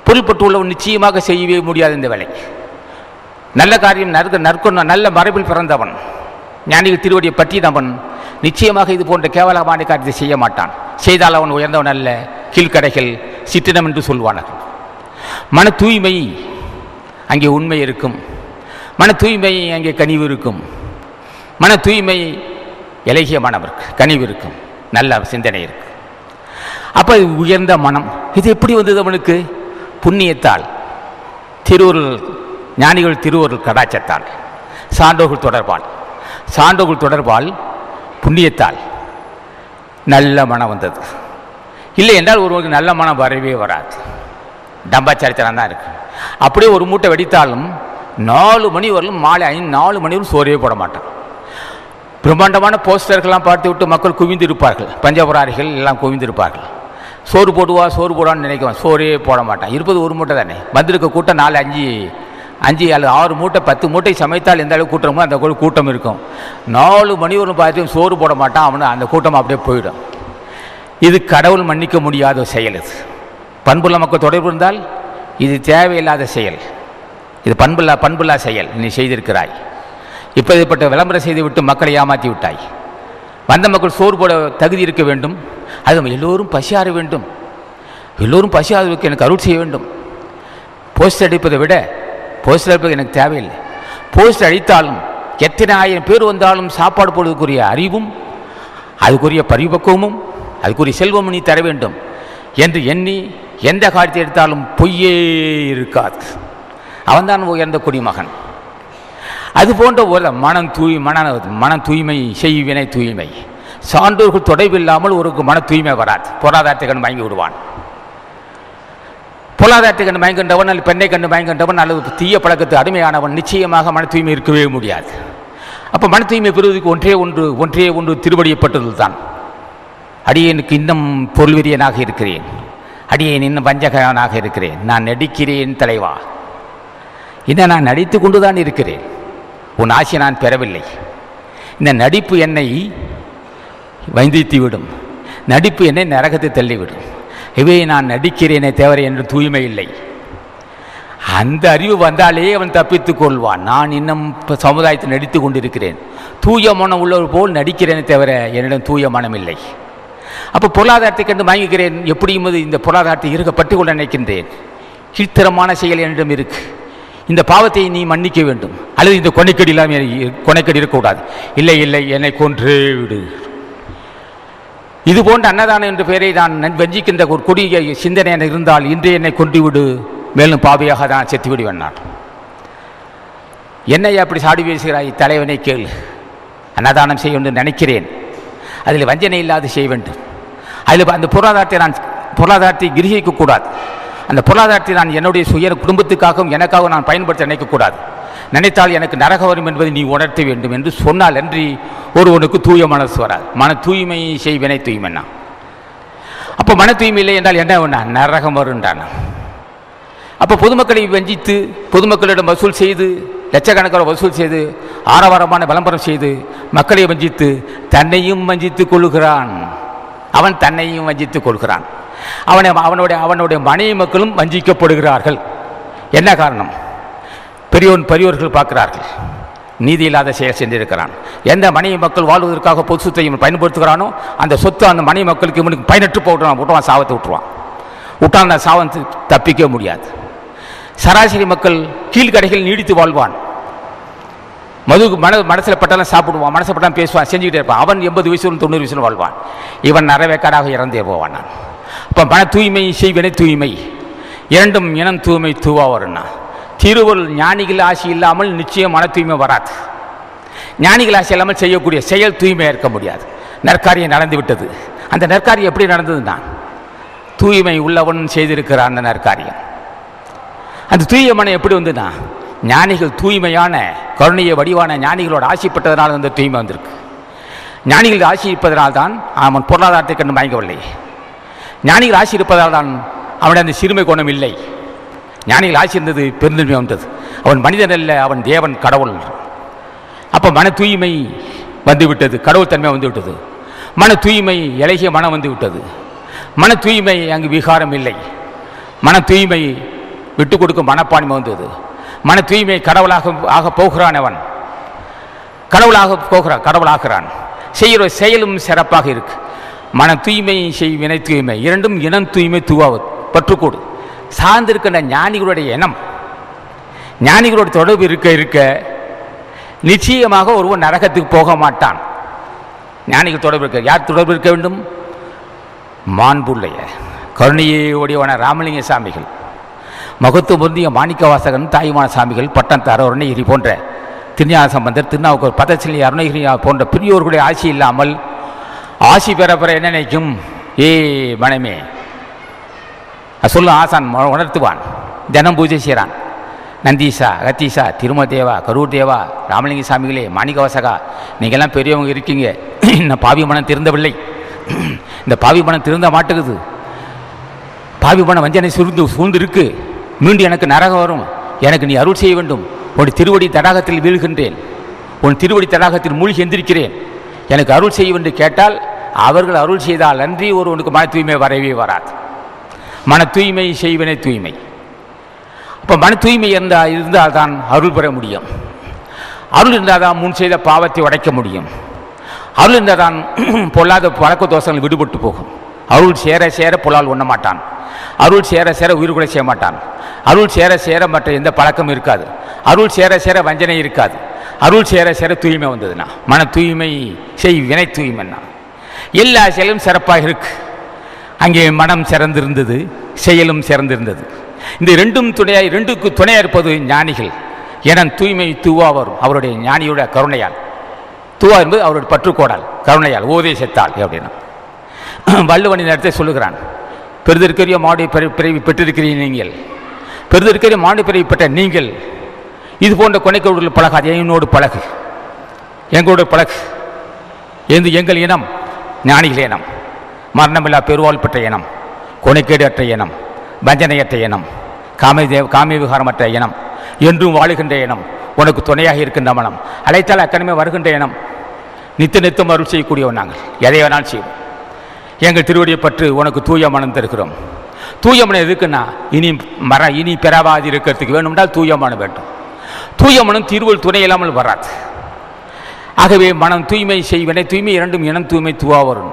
பொருள்பட்டு உள்ளவன் நிச்சயமாக செய்யவே முடியாது இந்த வேலை. நல்ல காரியம் நல்ல மரபில் பிறந்தவன், ஞானிகள் திருவடியை பற்றினவன் நிச்சயமாக இது போன்ற கேவலமான காரியத்தை செய்ய மாட்டான். செய்தால் அவன் உயர்ந்தவன் அல்ல, கீழ்கடைகள் சிற்றினம் என்று சொல்வானார்கள். மன தூய்மை அங்கே உண்மை இருக்கும், மன தூய்மை அங்கே கனிவு இருக்கும், மன தூய்மை இலகிய மனம் இருக்கு, கனிவு இருக்கும், நல்ல சிந்தனை இருக்கு. அப்போ உயர்ந்த மனம் இது எப்படி வந்தது அவனுக்கு? புண்ணியத்தால், திருவருள், ஞானிகள் திருவருள் கடாச்சத்தால், சான்றோர்கள் தொடர்பால் புண்ணியத்தால் நல்ல மனம் வந்தது. இல்லை என்றால் ஒருவருக்கு நல்ல மனம் வரவே வராது. டம்பாச்சாரித்தனம் தான் இருக்கு. அப்படியே ஒரு மூட்டை வெடித்தாலும் 4 மணி வரலும் மாலை 4 மணி வரும் சோறே போட மாட்டான். பிரம்மாண்டமான போஸ்டர்கள்லாம் பார்த்து விட்டு மக்கள் குவிந்து இருப்பார்கள், பஞ்சபுராரிகள் எல்லாம் குவிந்து இருப்பார்கள். சோறு போடுவான்னு நினைக்குவான், சோறே போட மாட்டான். இருப்பது ஒரு மூட்டை தானே. வந்திருக்க கூட்டம் 4 5 6 மூட்டை 10 மூட்டை சமைத்தால் எந்த அளவுக்கு கூட்டமோ அந்த கூட்டம் இருக்கும். 4 மணி ஒரு பார்த்து சோறு போட மாட்டான், அவனு அந்த கூட்டம் அப்படியே போயிடும். இது கடவுள் மன்னிக்க முடியாத செயல். இது பண்புள்ள மக்கள் தொடர்பு இருந்தால் இது தேவையில்லாத செயல், இது பண்புள்ளா செயல் நீ செய்திருக்கிறாய். இப்படிப்பட்ட விளம்பரம் செய்து விட்டு மக்களை ஏமாற்றி விட்டாய். வந்த மக்கள் சோறு போட தகுதி இருக்க வேண்டும், அது எல்லோரும் பசியாற வேண்டும், எல்லோரும் பசியாறுவதற்கு எனக்கு அருள் செய்ய வேண்டும். போஸ்டர் அடிப்பதை விட போஸ்டர் அடிப்பது எனக்கு அதுக்குரிய பரிபக்குவமும் அதுக்குரிய செல்வமும் நீ தர வேண்டும் என்று எண்ணி எந்த காரியத்தை எடுத்தாலும் பொய்யே இருக்காது. அவன்தான் உயர்ந்த குடிமகன். அதுபோன்ற ஒரு மன தூய்மை செய்வினை தூய்மை. சான்றோர்கள் தொடர்பில்லாமல் ஒரு மன தூய்மை வராது. பொருளாதாரத்தை கண்டு மயங்கி விடுவான். பொருளாதாரத்தை கண்டு மயங்கின்றவன் அல்லது பெண்ணை கண்டு மயங்கின்றவன் அல்லது தீய பழக்கத்து அடிமையானவன் நிச்சயமாக மன தூய்மை இருக்கவே முடியாது. அப்போ மன தூய்மை பெறுவதற்கு ஒன்றே ஒன்று திருவடியப்பட்டது தான். அடியேனுக்கு இன்னும் பொருள்வெறியனாக இருக்கிறேன், அடியேன் இன்னும் வஞ்சகனாக இருக்கிறேன், நான் நடிக்கிறேன் தலைவா, இன்னும் நான் நடித்து கொண்டுதான் இருக்கிறேன், உன் ஆசை நான் பெறவில்லை. இந்த நடிப்பு என்னை வைந்தித்துவிடும், நடிப்பு என்னை நரகத்தை தள்ளிவிடும். இவை நான் நடிக்கிறேனே தவிர என்று தூய்மை இல்லை. அந்த அறிவு வந்தாலே அவன் தப்பித்துக் கொள்வான். நான் இன்னும் சமுதாயத்தை நடித்து கொண்டிருக்கிறேன், தூய மனம் உள்ளவர் போல் நடிக்கிறேனே தவிர என்னிடம் தூய மனம் இல்லை. அப்போ பொருளாதாரத்தை கண்டு வாங்குகிறேன், எப்படியும் இந்த பொருளாதாரத்தை இருக்கப்பட்டு கொள்ள நினைக்கின்றேன். கீழ்த்தரமான செயல் என்னிடம் இருக்கு, இந்த பாவத்தை நீ மன்னிக்க வேண்டும், அல்லது இந்த கொனைக்கடி இல்லாமல் கொனைக்கடி இருக்கக்கூடாது, இல்லை இல்லை என்னை கொன்றே விடு. இது போன்ற அன்னதானம் என்ற பெயரை நான் வஞ்சிக்கின்ற ஒரு கொடிய சிந்தனை இருந்தால் இன்று என்னை கொன்று விடு, மேலும் பாவியாக தான் செத்து விடுவேன். நான் என்னை அப்படி சாடி பேசுகிறாய் தலைவனை கேள். அன்னதானம் செய்ய வேண்டும் நினைக்கிறேன், அதில் வஞ்சனை இல்லாது செய்ய வேண்டும். அதில் அந்த பொருளாதாரத்தை கிரகிக்கக்கூடாது. அந்த பொருளாதாரத்தை நான் என்னுடைய சுய குடும்பத்துக்காகவும் எனக்காகவும் நான் பயன்படுத்த நினைக்கக்கூடாது. நினைத்தால் எனக்கு நரகம் வரும் என்பதை நீ உணர்த்த வேண்டும் என்று சொன்னால் அன்றி ஒருவனுக்கு தூய மனசு வராது. மன தூய்மை செய்வினை தூய்மைன்னா. அப்போ மன தூய்மை இல்லை என்றால் என்ன வேணா நரகம் வருன்றான். அப்போ பொதுமக்களை வஞ்சித்து பொதுமக்களிடம் வசூல் செய்து லட்சக்கணக்கான வசூல் செய்து ஆரவாரமான விளம்பரம் செய்து மக்களை வஞ்சித்து தன்னையும் வஞ்சித்துக் கொள்கிறான். அவன் தன்னையும் வஞ்சித்துக் கொள்கிறான். அவனுடைய மனைவி மக்களும் வஞ்சிக்கப்படுகிறார்கள். என்ன காரணம்? பெரியோர்கள் பார்க்கிறார்கள், நீதி இல்லாத செயல் சென்றிருக்கிறான். எந்த மனைவி மக்கள் வாழ்வதற்காக பொது சொத்தை பயன்படுத்துகிறானோ அந்த சொத்து அந்த மனைவி மக்களுக்கு இவனுக்கு பயனற்று விட்டுவான், சாவத்தை விட்டான் அந்த சாவத்தை தப்பிக்க முடியாது. சராசரி மக்கள் கீழ்கடைகள் நீடித்து வாழ்வான். மனசில் பட்டாலும் சாப்பிடுவான், மனசை பட்டாலும் பேசுவான், செஞ்சுக்கிட்டே இருப்பான். அவன் 80 வயசுல 90 வயசுல வாழ்வான். இவன் நரவேக்காடாக இறந்தே போவான். நான் அப்போ மன தூய்மை செய்வினை தூய்மை இரண்டும் இனம் தூய்மை தூவா வரும்னா திருவருள் ஞானிகள் ஆசி இல்லாமல் நிச்சயம் மன தூய்மை வராது. ஞானிகள் ஆசி இல்லாமல் செய்யக்கூடிய செயல் தூய்மையாக இருக்க முடியாது. நற்காரியம் நடந்து விட்டது. அந்த நற்காரியம் எப்படி நடந்ததுன்னா தூய்மை உள்ளவன் செய்திருக்கிறான். அந்த நற்காரியம் அந்த தூய மனம் எப்படி வந்துன்னா ஞானிகள் தூய்மையான கருணைய வடிவான ஞானிகளோட ஆசைப்பட்டதனால் அந்த தூய்மை வந்திருக்கு. ஞானிகள் ஆசி இருப்பதனால்தான் அவன் பொருளாதாரத்தை கண்டு மயங்கவில்லை. ஞானிகள் ஆசி இருப்பதால் தான் அவனுடைய அந்த சிறுமை குணம் இல்லை. ஞானிகள் ஆசி இருந்தது பெருந்தன்மை வந்தது. அவன் மனிதன் அல்ல, அவன் தேவன், கடவுள். அப்போ மன தூய்மை வந்துவிட்டது, கடவுள் தன்மை வந்துவிட்டது. மன தூய்மை இலகிய மனம் வந்து விட்டது. மன தூய்மை அங்கு விகாரம் இல்லை. மன தூய்மை விட்டு கொடுக்கும் மனப்பான்மை வந்தது. மன தூய்மை கடவுளாக போகிறான். அவன் கடவுளாகிறான். செய்கிற செயலும் சிறப்பாக இருக்கு. மன தூய்மை வினை தூய்மை இரண்டும் இனம் தூய்மை தூவாவது பற்றுக்கூடு. சார்ந்திருக்கின்ற ஞானிகளுடைய எண்ணம் ஞானிகளோட தொடர்பு இருக்க நிச்சயமாக ஒருவன் நரகத்துக்கு போக மாட்டான். ஞானிகள் தொடர்பு இருக்க யார் தொடர்பு இருக்க வேண்டும்? மாண்புள்ளைய கருணையே உடையவன ராமலிங்க சாமிகள், மகத்துவ பொருந்திய மாணிக்கவாசகன், தாயுமான சாமிகள், பட்டத்தார், அருணகிரி போன்ற திருஞான சம்பந்தர், திருநாவுக்கர், பதச்செல்லி, அருணகிரி போன்ற பெரியோர்களுடைய ஆசி இல்லாமல் ஆசி பெற என்ன நினைக்கும்? மனமே சொல்லும் ஆசான் உணர்த்துவான். தினம் பூஜை செய்கிறான். நந்தீசா, அகத்தீசா, திருமல தேவா, கரூர் தேவா, ராமலிங்க சாமிகளே, மாணிக்கவாசகா, நீங்கள்லாம் பெரியவங்க இருக்கீங்க. இந்த பாவி மனம் திருந்தவில்லை. இந்த பாவி மனம் திருந்த மாட்டுக்குது. பாவி மனம் வஞ்சனை சூழ்ந்து இருக்கு. மீண்டும் எனக்கு நரகம் வரும். எனக்கு நீ அருள் செய்ய வேண்டும். உன் திருவடி தடாகத்தில் வீழ்கின்றேன். உன் திருவடி தடாகத்தில் மூழ்கி எந்திருக்கிறேன். எனக்கு அருள் செய்ய என்று கேட்டால் அவர்கள் அருள் செய்தால் அன்றி ஒருவனுக்கு மன தூய்மை வரவே வராது. மன தூய்மை செய்வினை தூய்மை. அப்போ மன தூய்மை இருந்தால் தான் அருள் பெற முடியும். அருள் இருந்தால் தான் முன் செய்த பாவத்தை உடைக்க முடியும். அருள் இருந்தால் தான் பொல்லாத பழக்க தோஷங்கள் விடுபட்டு போகும். அருள் சேர சேர பொல்லால் உண்ண மாட்டான். அருள் சேர சேர உயிர் கூட செய்ய மாட்டான். அருள் சேர சேர மற்ற எந்த பழக்கமும் இருக்காது. அருள் சேர சேர வஞ்சனை இருக்காது. அருள் சேர சேர தூய்மை வந்ததுன்னா மன தூய்மை வினை தூய்மைன்னா எல்லா செயலும் சிறப்பாக இருக்கு. அங்கே மனம் சிறந்திருந்தது, செயலும் சிறந்திருந்தது. இந்த ரெண்டுக்கு துணையாக இருப்பது ஞானிகள். என தூய்மை தூவாவர் அவருடைய ஞானியோட கருணையால். தூவா என்பது அவருடைய பற்றுக்கோடால், கருணையால், உபதேசத்தால். அப்படின்னா வள்ளுவனின் இடத்தை சொல்லுகிறான். பெருதற்கரிய மாடு பிறவி பெற்றிருக்கிறீர்கள் நீங்கள், பெருதற்கரிய மாடு பிறவி பெற்ற நீங்கள் இது போன்ற கொனைக்கோடுகள் பழகாது, என்னோடு பழகு, எங்களோடு பழகு. எங்கள் இனம் ஞானிகள் இனம், மரணமில்லா பெருவாள் பெற்ற இனம், கொனைக்கேடு அற்ற இனம், வஞ்சனையற்ற இனம், காமிய விகாரமற்ற இனம், என்றும் வாழுகின்ற இனம், உனக்கு துணையாக இருக்கின்ற மனம், அழைத்தால் அக்கணமே வருகின்ற இனம், நித்தம் அருள் செய்யக்கூடியவன் நாங்கள், எதை வேணாலும் செய்வோம். எங்கள் திருவடியை பற்றி உனக்கு தூய மனம் தருகிறோம். தூய மனம் எதுக்குன்னா இனி பெறாவாதி இருக்கிறதுக்கு வேணும்னால் தூய மனம் வேண்டும். தூய மனம் திருவள் துணை இல்லாமல் வராது. ஆகவே மனம் தூய்மை செய்வனை, தூய்மை இரண்டும் இனம் தூய்மை தூவா வரும்.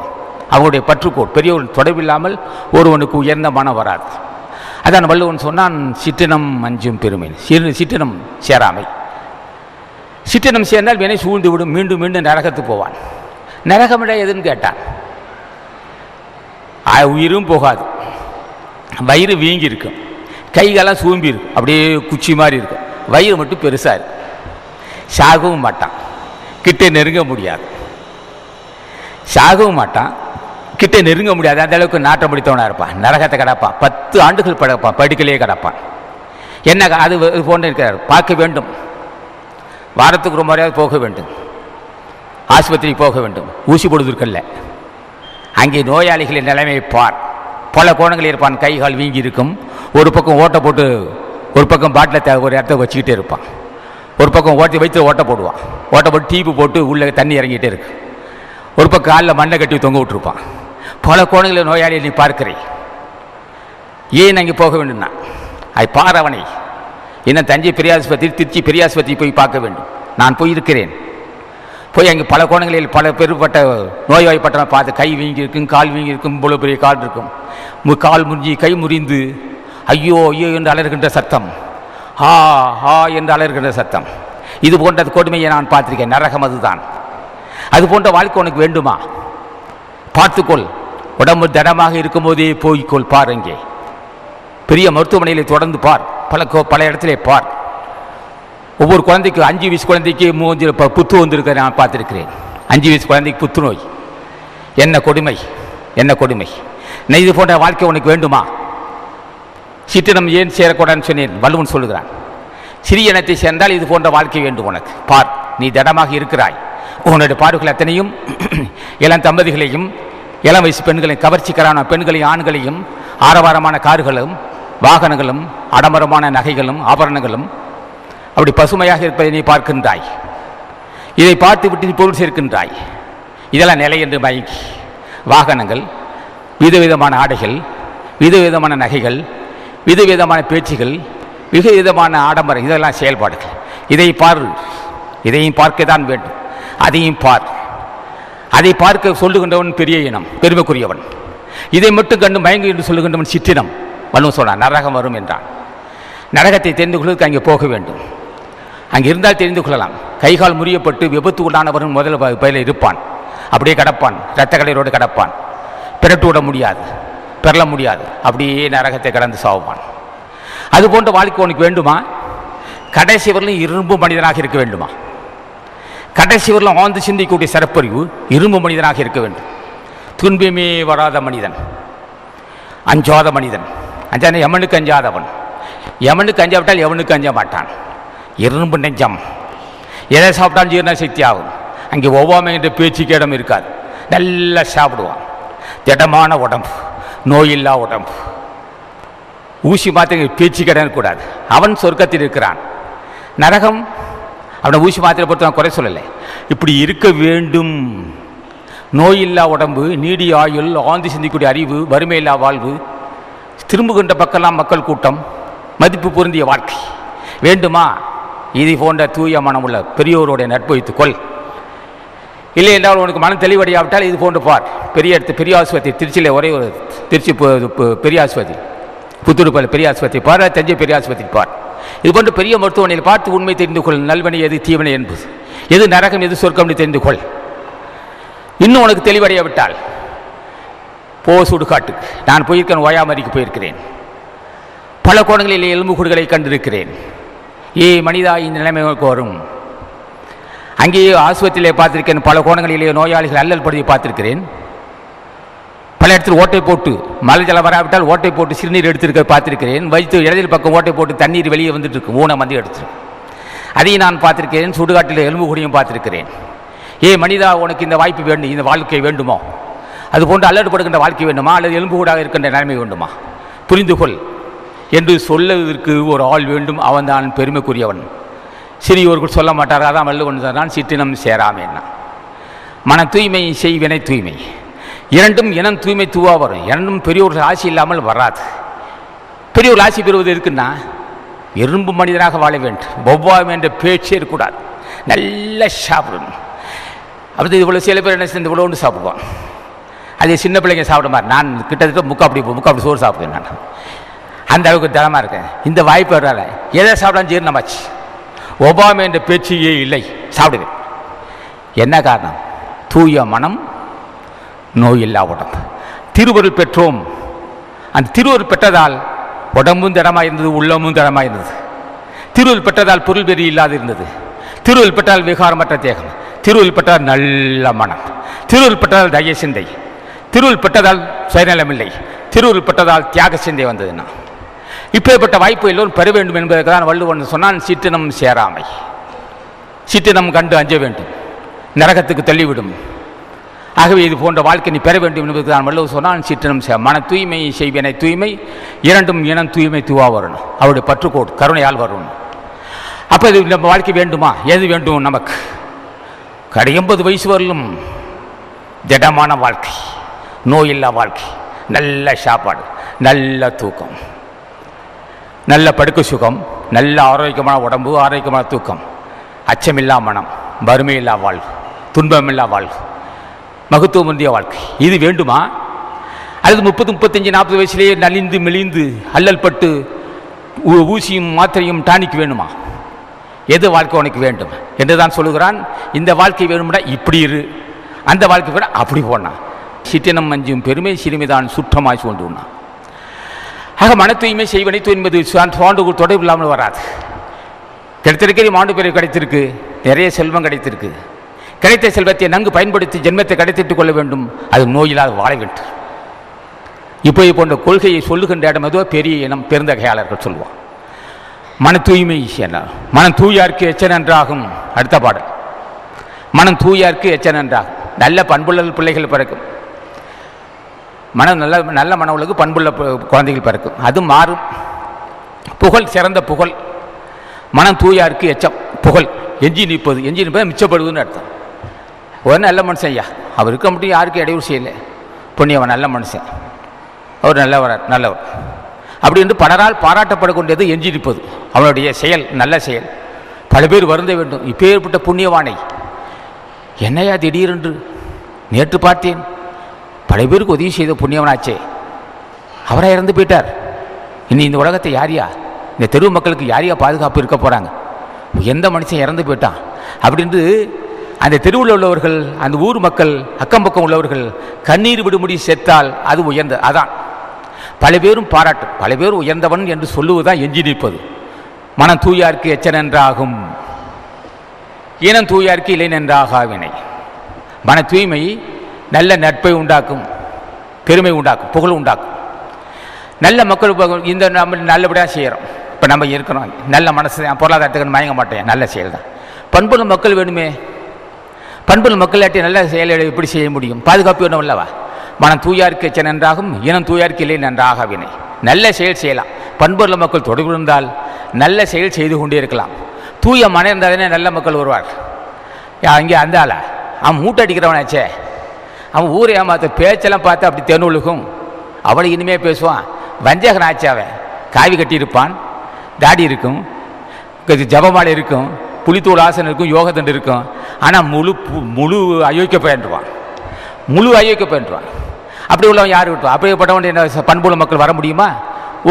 அவருடைய பற்றுக்கோள் பெரியவர் தொடர்பில்லாமல் ஒருவனுக்கு உயர்ந்த மனம் வராது. அதான் வள்ளுவன் சொன்னான், சிற்றினம் அஞ்சும் பெருமை, சிற்றினம் சேராமை. சிற்றினம் சேர்ந்தால் வினை சூழ்ந்து விடும், மீண்டும் மீண்டும் நரகத்து போவான். நரகமிட எதுன்னு கேட்டான். உயிரும் போகாது, வயிறு வீங்கி இருக்கும், கைகாலம் சூம்பி இருக்கும், அப்படியே குச்சி மாதிரி இருக்கும், வயிறு மட்டும் பெருசாக இருக்கும். சாகவும் மாட்டான், கிட்டே நெருங்க முடியாது. சாகவும் மாட்டான், கிட்டே நெருங்க முடியாது. அந்த அளவுக்கு நாட்டம் பிடித்தவனாக இருப்பான். நரகத்தை கிடப்பான், 10 ஆண்டுகள் படப்பான், படுக்கலையே கிடப்பான். என்ன அது போன்று இருக்கிறார். பார்க்க வேண்டும், வாரத்துக்கு ஒரு முறையாவது போக வேண்டும், ஆஸ்பத்திரிக்கு போக வேண்டும், ஊசி போடுவதற்கல்ல. அங்கே நோயாளிகளின் நிலைமையை பார். பல கோணங்கள் இருப்பான், கை கால் வீங்கி இருக்கும், ஒரு பக்கம் ஓட்டை போட்டு, ஒரு பக்கம் பாட்டில் ஒரு இடத்த வச்சுக்கிட்டே இருப்பான், ஒரு பக்கம் வைத்து ஓட்டை போடுவான், ஓட்டை போட்டு டீப்பு போட்டு உள்ளே தண்ணி இறங்கிட்டே இருக்கு, ஒரு பக்கம் காலில் மண்ணை கட்டி தொங்க விட்டுருப்பான். பல கோணங்களில் நோயாளியை நீ பார்க்கிறேன். ஏன் அங்கே போக வேண்டும்னா அது பார். அவனை இன்னும் தஞ்சை பெரியாஸ்பத்திரி, திருச்சி பெரியாஸ்பத்திரி போய் பார்க்க வேண்டும். நான் போயிருக்கிறேன். போய் அங்கே பல கோணங்களில் பல பெருப்பட்ட நோய்வாய்ப்பட்டவன் பார்த்து, கை வீங்கி இருக்கும், கால் வீங்கி இருக்கும், இவ்வளோ பெரிய கால் இருக்கும், கால் முறிஞ்சி கை முறிந்து ஐயோ ஐயோ என்று அலறுகின்ற சத்தம், ஹா ஹா என்று அலறுகின்ற சத்தம். இது போன்ற கொடுமையை நான் பார்த்திருக்கேன். நரகம் அதுதான். அது போன்ற வாழ்க்கை உனக்கு வேண்டுமா? பார்த்துக்கொள். உடம்பு திடமாக இருக்கும் போதே போய்க்கொள். பார், அங்கே பெரிய மருத்துவமனையில் தொடர்ந்து பார், பல இடத்திலே பார். ஒவ்வொரு குழந்தைக்கு 5 வயசு குழந்தைக்கு மூஞ்சில் புத்து வந்திருக்க நான் பார்த்துருக்கிறேன். 5 வயசு குழந்தைக்கு புத்துநோய். என்ன கொடுமை, என்ன கொடுமை. இது போன்ற வாழ்க்கை உனக்கு வேண்டுமா? சிற்றினம் ஏன் சேரக்கூடாதுன்னு சொன்னேன். வள்ளுவன் சொல்லுகிறான், சிறிய இனத்தை சேர்ந்தால் இது போன்ற வாழ்க்கை வேண்டும் உனக்கு. பார், நீ திடமாக இருக்கிறாய். உன்னுடைய பார்வைகள் அத்தனையும் இளம் தம்பதிகளையும், இளம் வயசு பெண்களையும், கவர்ச்சிக்கரான பெண்களையும் ஆண்களையும், ஆரவாரமான கார்களும் வாகனங்களும், ஆடம்பரமான நகைகளும் ஆபரணங்களும் அப்படி பசுமையாக இருப்பதை நீ பார்க்கின்றாய். இதை பார்த்து விட்டு நீ பொருள் சேர்க்கின்றாய். இதெல்லாம் நிலை என்று மயங்கி வாகனங்கள், விதவிதமான ஆடைகள், விதவிதமான நகைகள், விதவிதமான பேச்சுகள், விதவிதமான ஆடம்பரம், இதெல்லாம் செயல்பாடுகள். இதை பார், இதையும் பார்க்கத்தான் வேண்டும். அதையும் பார். அதை பார்க்க சொல்லுகின்றவன் பெரிய இனம், பெருமைக்குரியவன். இதை மட்டும் கண்டு மயங்கு என்று சொல்லுகின்றவன் சிற்றினம். வள்ளுவன் சொன்னான், நரகம் வரும் என்றான். நரகத்தை தெரிந்து கொள்வதற்கு அங்கே போக வேண்டும். அங்கே இருந்தால் தெரிந்து கொள்ளலாம். கைகால் முறியப்பட்டு விபத்து உள்ளானவன் முதல் பயில இருப்பான், அப்படியே கடப்பான், இரத்த கலையோடு கடப்பான், பிறட்டு விட முடியாது, பெறல முடியாது, அப்படியே நரகத்தை கடந்து சாவுவான். அது போன்ற வாழ்க்கை உனக்கு வேண்டுமா? கடைசி வரலும் இரும்பு மனிதனாக இருக்க வேண்டுமா? கடைசி வரலும் ஆழ்ந்து சிந்திக்கக்கூடிய சிறப்பறிவு இரும்பு மனிதனாக இருக்க வேண்டும். துன்பமே வராத மனிதன், அஞ்சாத மனிதன், அஞ்சாத எமனுக்கு அஞ்சாதவன். எவனுக்கு அஞ்சாவிட்டால் எவனுக்கு அஞ்ச மாட்டான். இரும்பு நெஞ்சம், எதை சாப்பிட்டாலும் ஜீரண சக்தி ஆகும். அங்கே ஒவ்வாமை என்ற பேச்சுக்கு இடம் இருக்காது. நல்லா சாப்பிடுவான். திடமான உடம்பு, நோயில்லா உடம்பு. ஊசி மாத்திரை பேச்சுக்கு இடம் இருக்கக்கூடாது. அவன் சொர்க்கத்தில் இருக்கிறான். நரகம் அவனை ஊசி மாத்திரை பொறுத்து நான் குறை சொல்லலை. இப்படி இருக்க வேண்டும். நோயில்லா உடம்பு, நீடிய ஆயுள், ஆழ்ந்து சிந்திக்கூடிய அறிவு, வறுமையில்லா வாழ்வு, திரும்புகின்ற பக்கெல்லாம் மக்கள் கூட்டம், மதிப்பு பொருந்திய வாழ்க்கை வேண்டுமா? இது போன்ற தூய மனம் உள்ள பெரியோருடைய நட்பு வைத்துக்கொள். இல்லை என்றால் உனக்கு மனம் தெளிவடையாவிட்டால் இது போன்று பார். பெரிய ஆஸ்பத்திரி, திருச்சியில் ஒரே ஒரு திருச்சி பெரிய ஆஸ்பத்திரி, புத்தூர் பெரிய ஆஸ்பத்திரி பார், தஞ்சை பெரிய ஆஸ்பத்திரி பார். இது போன்ற பெரிய மருத்துவமனையில் பார்த்து உண்மை தெரிந்து கொள். நல்வனை எது, தீவனை என்பது எது, நரகம் எது, சொர்க்கம் தெரிந்து கொள். இன்னும் உனக்கு தெளிவடையாவிட்டால் சுடுகாட்டுக்கு நான் போயிருக்கேன். ஓயாமரிக்கு போயிருக்கிறேன். பல கோணங்களில் எலும்புக்கூடுகளை கண்டிருக்கிறேன். மனிதா இந்த நிலைமைக்கு வரும். அங்கேயே ஆஸ்பத்திரியிலே பார்த்திருக்கேன். பல கோணங்களிலே நோயாளிகள் அல்லல் படுத்தி பார்த்திருக்கிறேன். பல இடத்தில் ஓட்டை போட்டு மழை ஜலம் வராவிட்டால் ஓட்டை போட்டு சிறுநீர் எடுத்திருக்க பார்த்திருக்கிறேன். வயிற்று இடத்தில் பக்கம் ஓட்டை போட்டு தண்ணீர் வெளியே வந்துட்டு இருக்கு, ஊனம் வந்து எடுத்துருக்கு. அதையும் நான் பார்த்திருக்கிறேன். சுடுகாட்டில் எலும்பு கூடியும் பார்த்திருக்கிறேன். மனிதா உனக்கு இந்த வாய்ப்பு வேண்டும், இந்த வாழ்க்கை வேண்டுமோ? அதுபோன்று அல்லடுபடுகின்ற வாழ்க்கை வேண்டுமா, அல்லது எலும்பு கூடாக இருக்கின்ற நிலைமை வேண்டுமா? புரிந்துகொள் என்று சொல்லுவதற்கு ஒரு ஆள் வேண்டும். அவன் தான் பெருமைக்குரியவன். சிறியோர்கள் சொல்ல மாட்டார். அதான் வள்ளுவன் தான் சிற்றினம் சேராமேன்னா. மன தூய்மை செய்வினை தூய்மை இரண்டும் இனம் தூய்மை தூவா வரும். இரண்டும் பெரியோர்கள் ஆசி இல்லாமல் வராது. பெரியோர்கள் ஆசி பெறுவது இருக்குன்னா எறும்பு மனிதனாக வாழ வேண்டும். ஒவ்வாமை என்ற பேச்சே இருக்கக்கூடாது. நல்லா சாப்பிடணும். அப்படி இவ்வளோ சில பேர் என்ன செய்ய இவ்வளோ ஒன்று சாப்பிடுவான். அதே சின்ன பிள்ளைங்க சாப்பிட மாதிரி நான் கிட்டத்தட்ட முக்காப்படி சோறு சாப்பிடுவேன். நான் அந்த அளவுக்கு தரமாக இருக்கேன். இந்த வாய்ப்பு வர்றால எதை சாப்பிடாம ஜீரணமாச்சு. ஒவ்வாமை என்ற பேச்சையே இல்லை, சாப்பிடுவேன். என்ன காரணம்? தூய மனம், நோயில்லா உடம்பு. திருவருள் பெற்றோம். அந்த திருவருள் பெற்றதால் உடம்பும் தரமாக இருந்தது, உள்ளமும் தரமாக இருந்தது. திருவருள் பெற்றதால் பொருள் வெறி இல்லாது இருந்தது. திருவருள் பெற்றால் விகாரமற்ற தேகம். திருவருள் பெற்றால் நல்ல மனம். திருவருள் பெற்றதால் தய சிந்தை. திருவருள் பெற்றதால் சுயநலமில்லை. திருவருள் பெற்றதால் தியாக சிந்தை வந்ததுன்னா இப்பேற்பட்ட வாய்ப்பு எல்லோரும் பெற வேண்டும் என்பதற்கு தான் வள்ளுவன் சொன்னான் சிற்றினம் சேராமை. சிற்றினம் கண்டு அஞ்ச வேண்டும், நரகத்துக்கு தள்ளிவிடும். ஆகவே இது போன்ற வாழ்க்கை நீ பெற வேண்டும் என்பதற்கு தான் வள்ளுவன் சொன்னான் சிற்றினம் மன தூய்மை செய்வினை தூய்மை இரண்டும் இனம் தூய்மை தூவா வரணும். அவருடைய பற்றுக்கோடு கருணையால் வரணும். அப்போ இது நம்ம வாழ்க்கை வேண்டுமா? எது வேண்டும் நமக்கு? 80 வயசு வரலும் திடமான வாழ்க்கை, நோயில்லா வாழ்க்கை, நல்ல சாப்பாடு, நல்ல தூக்கம், நல்ல படுக்கை சுகம், நல்ல ஆரோக்கியமான உடம்பு, ஆரோக்கியமான தூக்கம், அச்சமில்லா மனம், வறுமையில்லா வாழ்வு, துன்பமில்லா வாழ்வு, மகத்துவம் முந்திய வாழ்க்கை. இது வேண்டுமா? அல்லது 30, 35, 40 வயசுலேயே நலிந்து மெலிந்து அல்லல் பட்டு ஊசியும் மாத்திரையும் டானிக்கு வேணுமா? எது வாழ்க்கை உனக்கு வேண்டும் என்று தான் சொல்லுகிறான். இந்த வாழ்க்கை வேணும்னா இப்படி இரு, அந்த வாழ்க்கை வேணும் அப்படி போனான். சிற்றினம் மஞ்சும் பெருமை சிறுமிதான் சுற்றமாய் சூழ்ந்துனா. ஆக மன தூய்மை செய்வனை என்பது சான்று தொடர்பு இல்லாமல் வராது. கிடைத்திருக்கிற மாண்டு பிறகு கிடைத்திருக்கு, நிறைய செல்வம் கிடைத்திருக்கு. கிடைத்த செல்வத்தை நன்கு பயன்படுத்தி ஜென்மத்தை கிடைத்திட்டுக் கொள்ள வேண்டும். அது நோயில்லாத வாழ வேண்டும். இப்போ போன்ற கொள்கையை சொல்லுகின்ற இடம் எதுவோ பெரிய இனம் பெருந்தகையாளர்கள் சொல்லுவான். மன தூய்மை மனம் தூயாருக்கு எச்சன் என்றாகும். அடுத்த பாடல், மனம் தூயாருக்கு எச்சன் என்றாகும். நல்ல பண்புள்ள பிள்ளைகள் பிறக்கும். நல்ல மன உலகு பண்புள்ள குழந்தைகள் பிறக்கும். அது மாறும். புகழ் சிறந்த புகழ். மனம் தூயாருக்கு எச்சம் புகழ். எஞ்சி நிற்பது மிச்சப்படுவதுன்னு அர்த்தம். ஒரு நல்ல மனுஷன் ஐயா, அவர் இருக்க மட்டும் யாருக்கும் இடையூறு செய்யலை. புண்ணியவன் நல்ல மனுஷன், அவர் நல்லவர் அப்படி என்று பலரால் பாராட்டப்படக்கூடியது எஞ்சி நிற்பது. அவனுடைய செயல் நல்ல செயல். பல பேர் வருந்த வேண்டும். இப்போ ஏற்பட்ட புண்ணியவானை என்னையா திடீரென்று நேற்று பார்த்தேன், பல பேருக்கு உதவி செய்த புண்ணியவனாச்சே, அவராக இறந்து போயிட்டார். இனி இந்த உலகத்தை யாரியா, இந்த தெருவு மக்களுக்கு யாரியா பாதுகாப்பு இருக்க போகிறாங்க? எந்த மனுஷன் இறந்து போயிட்டான் அப்படின்ட்டு அந்த தெருவில் உள்ளவர்கள், அந்த ஊர் மக்கள், அக்கம் பக்கம் உள்ளவர்கள் கண்ணீர் விடுமுடி செத்தால் அது உயர்ந்த. அதான் பல பேரும் பாராட்டும், பல பேரும் உயர்ந்தவன் என்று சொல்லுவதுதான் எஞ்சி நிற்பது. மனம் தூயாருக்கு எச்சன் என்றாகும், இனம் தூயாருக்கு இல்லை நன்றாகாவினை. மன தூய்மை நல்ல நட்பை உண்டாக்கும், பெருமை உண்டாக்கும், புகழ் உண்டாக்கும். நல்ல மக்கள் இந்த நம்ம நல்லபடியாக செய்கிறோம். இப்போ நம்ம இருக்கிறோம், நல்ல மனசு, பொருளாதாரத்துக்கு மயங்க மாட்டேன், நல்ல செயல் தான். பண்புள்ள மக்கள் வேணுமே. பண்புள்ள மக்களாட்டி நல்ல செயலை எப்படி செய்ய முடியும்? பாதுகாப்பு வேணும் அல்லவா? மனம் தூயாருக்கு எச்சன் நன்றாகும், இனம் தூயாருக்கு இல்லை நன்றாகவினை. நல்ல செயல் செய்யலாம். பண்புள்ள மக்கள் தொடர்பு இருந்தால் நல்ல செயல் செய்து கொண்டே இருக்கலாம். தூய மனம் இருந்தாலே நல்ல மக்கள் வருவார். அங்கே அந்த ஆளா அவன் மூட்டை அடிக்கிறவனாச்சே, அவன் ஊரை ஏமாத்த பேச்செல்லாம் பார்த்து அப்படி தென்னுழுகும். அவளை இனிமேல் பேசுவான். வஞ்சகன் ஆச்சு. அவன் காவி கட்டியிருப்பான், தாடி இருக்கும், ஜபமாலை இருக்கும், புலித்தோல் ஆசனம் இருக்கும், யோகத்தண்டு இருக்கும். ஆனால் முழு அயோக்கிய பயின்றுவான், முழு அயோக்கிய பயின்றுவான். அப்படி உள்ளவன் யார் விட்டுவான்? அப்படிப்பட்டவன் என்ன பண்புள்ள மக்கள் வர முடியுமா?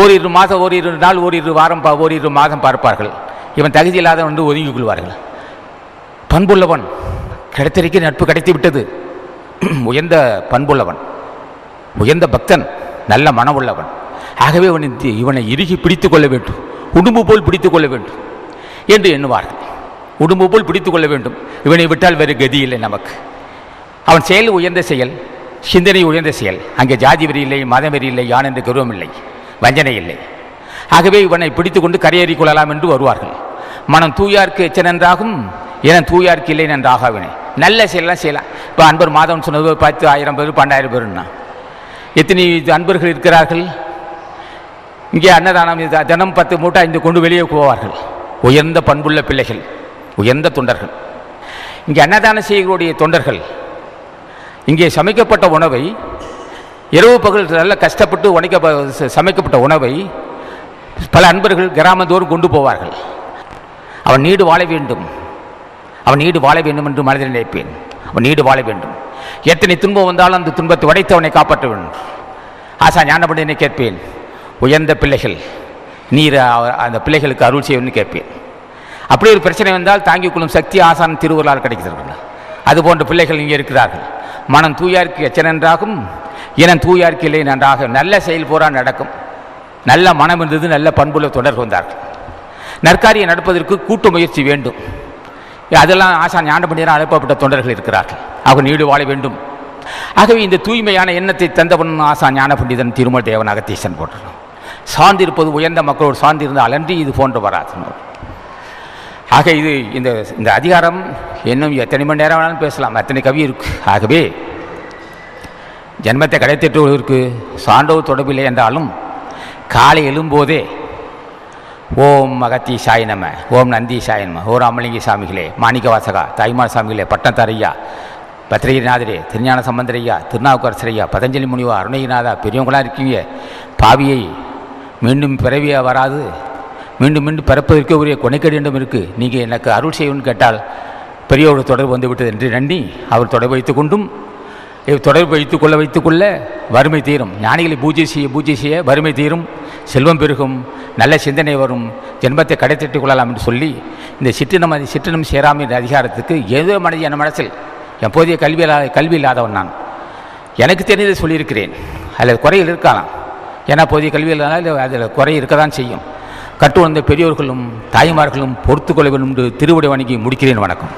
ஓரிரு மாதம், ஓரிரு நாள், ஓரிரு வாரம், ஓரிரு மாதம் பார்ப்பார்கள். இவன் தகுதி இல்லாதவன் என்று ஒதுங்கிக் கொள்வார்கள். பண்புள்ளவன் கிடைத்திருக்க நட்பு கிடைத்து விட்டது. உயர்ந்த பண்புள்ளவன் உயர்ந்த பக்தன், நல்ல மனமுள்ளவன். ஆகவே இவனை இறுகி பிடித்து கொள்ள வேண்டும், உடும்பு போல் பிடித்து கொள்ள வேண்டும் என்று எண்ணுவார்கள். உடும்பு போல் பிடித்து கொள்ள வேண்டும், இவனை விட்டால் வேறு கதி இல்லை நமக்கு. அவன் செயல் உயர்ந்த செயல், சிந்தனை உயர்ந்த செயல். அங்கே ஜாதி வெறி இல்லை, மதம் வெறி இல்லை, யான் என்று கருவம் இல்லை, வஞ்சனை இல்லை. ஆகவே இவனை பிடித்து கொண்டு கரையேறி கொள்ளலாம் என்று வருவார்கள். மனம் தூயார்க்கு எச்சனென்றாகும், என தூயார்க்கு இல்லை நன்றாகவினை. நல்ல செயலாம் செய்யலாம். இப்போ அன்பர் மாதவன் சொன்னது 10, 1000 பேர், 12,000 பேருன்னா எத்தனை அன்பர்கள் இருக்கிறார்கள்? இங்கே அன்னதானம் தினம் 10 மூட்டை 5 கொண்டு வெளியே போவார்கள். உயர்ந்த பண்புள்ள பிள்ளைகள், உயர்ந்த தொண்டர்கள். இங்கே அன்னதானம் செய்யக்கூடிய தொண்டர்கள் இங்கே சமைக்கப்பட்ட உணவை இரவு பகல் நல்ல கஷ்டப்பட்டு சமைக்கப்பட்ட உணவை பல அன்பர்கள் கிராமந்தோறும் கொண்டு போவார்கள். அவன் நீடு வாழ வேண்டும், அவன் நீடு வாழ வேண்டும் என்று மனதில் நினைப்பேன். அவன் நீடு வாழ வேண்டும். எத்தனை துன்பம் வந்தாலும் அந்த துன்பத்தை உடைத்தவனை காப்பாற்ற வேண்டும். ஆசா ஞானபண்டிதனை கேட்பேன், உயர்ந்த பிள்ளைகள் நீர் அந்த பிள்ளைகளுக்கு அருள் செய்யணும்னு கேட்பேன். அப்படி ஒரு பிரச்சனை வந்தால் தாங்கிக் கொள்ளும் சக்தி ஆசான் திருவருளால் கிடைக்கிறது. அதுபோன்ற பிள்ளைகள் இங்கே இருக்கிறார்கள். மனம் தூயார்க்கு எச்சனென்றாகும், இனம் தூயார்க்கு இல்லை நன்றாக. நல்ல செயல் பூரா நடக்கும். நல்ல மனம் இருந்தது, நல்ல பண்புள்ள தொடர்பு வந்தார்கள். நற்காரியை நடப்பதற்கு கூட்டு முயற்சி வேண்டும். அதெல்லாம் ஆசான் ஞானபண்டிதனால் அனுப்பப்பட்ட தொண்டர்கள் இருக்கிறார்கள். அவங்க நீடு வாழ வேண்டும். ஆகவே இந்த தூய்மையான எண்ணத்தை தந்தவன் ஆசான் ஞானபண்டிதன் திருமல் தேவன் அகத்தீசன் போட்டணும். சார்ந்திருப்பது உயர்ந்த மக்களோடு சார்ந்திருந்த அலன்றி இது போன்று வராது. ஆக இது இந்த அதிகாரம் இன்னும் எத்தனை மணி நேரம் வேணாலும் பேசலாம், அத்தனை கவி இருக்கு. ஆகவே ஜென்மத்தை கடைத்தெற்றுவதற்கு சான்றோர் தொடர்பில்லை என்றாலும் காலை எழும்போதே ஓம் மகத்தி சாய் நம, ஓம் நந்தி சாய் நம, ஓ ராமலிங்க சாமிகளே, மாணிக்க வாசகா, தாய்மார் சாமிகளே, பட்டத்தரையா, பத்திரிகைநாதரே, திருஞான சம்பந்தரையா, திருநாவுக்கரசரையா, பதஞ்சலி முனிவா, அருணகிரிநாதா, பெரியவங்களாக இருக்கீங்க. பாவியை மீண்டும் பிறவியாக வராது, மீண்டும் மீண்டும் பிறப்பதற்கு உரிய கொனைக்கடியிடம் இருக்குது. நீங்கள் எனக்கு அருள் செய்யணும்னு கேட்டால் பெரியவோட தொடர்பு வந்து விட்டது என்று நன்றி. அவர் தொடர்பு வைத்து கொண்டும் தொடர்பு வைத்துக்கொள்ள வறுமை தீரும். ஞானிகளை பூஜை செய்ய வறுமை தீரும், செல்வம் பெருகும், நல்ல சிந்தனை வரும், ஜென்மத்தை கடைத்தட்டிக் கொள்ளலாம் என்று சொல்லி இந்த சிற்றினம் சேராமை என்ற அதிகாரத்துக்கு ஏதோ என் மனசில் எப்போதைய கல்வி இல்லாதவன் நான், எனக்கு தெரிந்ததை சொல்லியிருக்கிறேன். அதில் குறைகள் இருக்கலாம். ஏன்னா போதிய கல்வி இல்லாதனால அதில் குறை இருக்க தான் செய்யும். கற்றுணர்ந்த பெரியோர்களும் தாய்மார்களும் பொறுத்து கொள்ள வேண்டும் என்று திருவடி வணங்கி முடிக்கிறேன். வணக்கம்.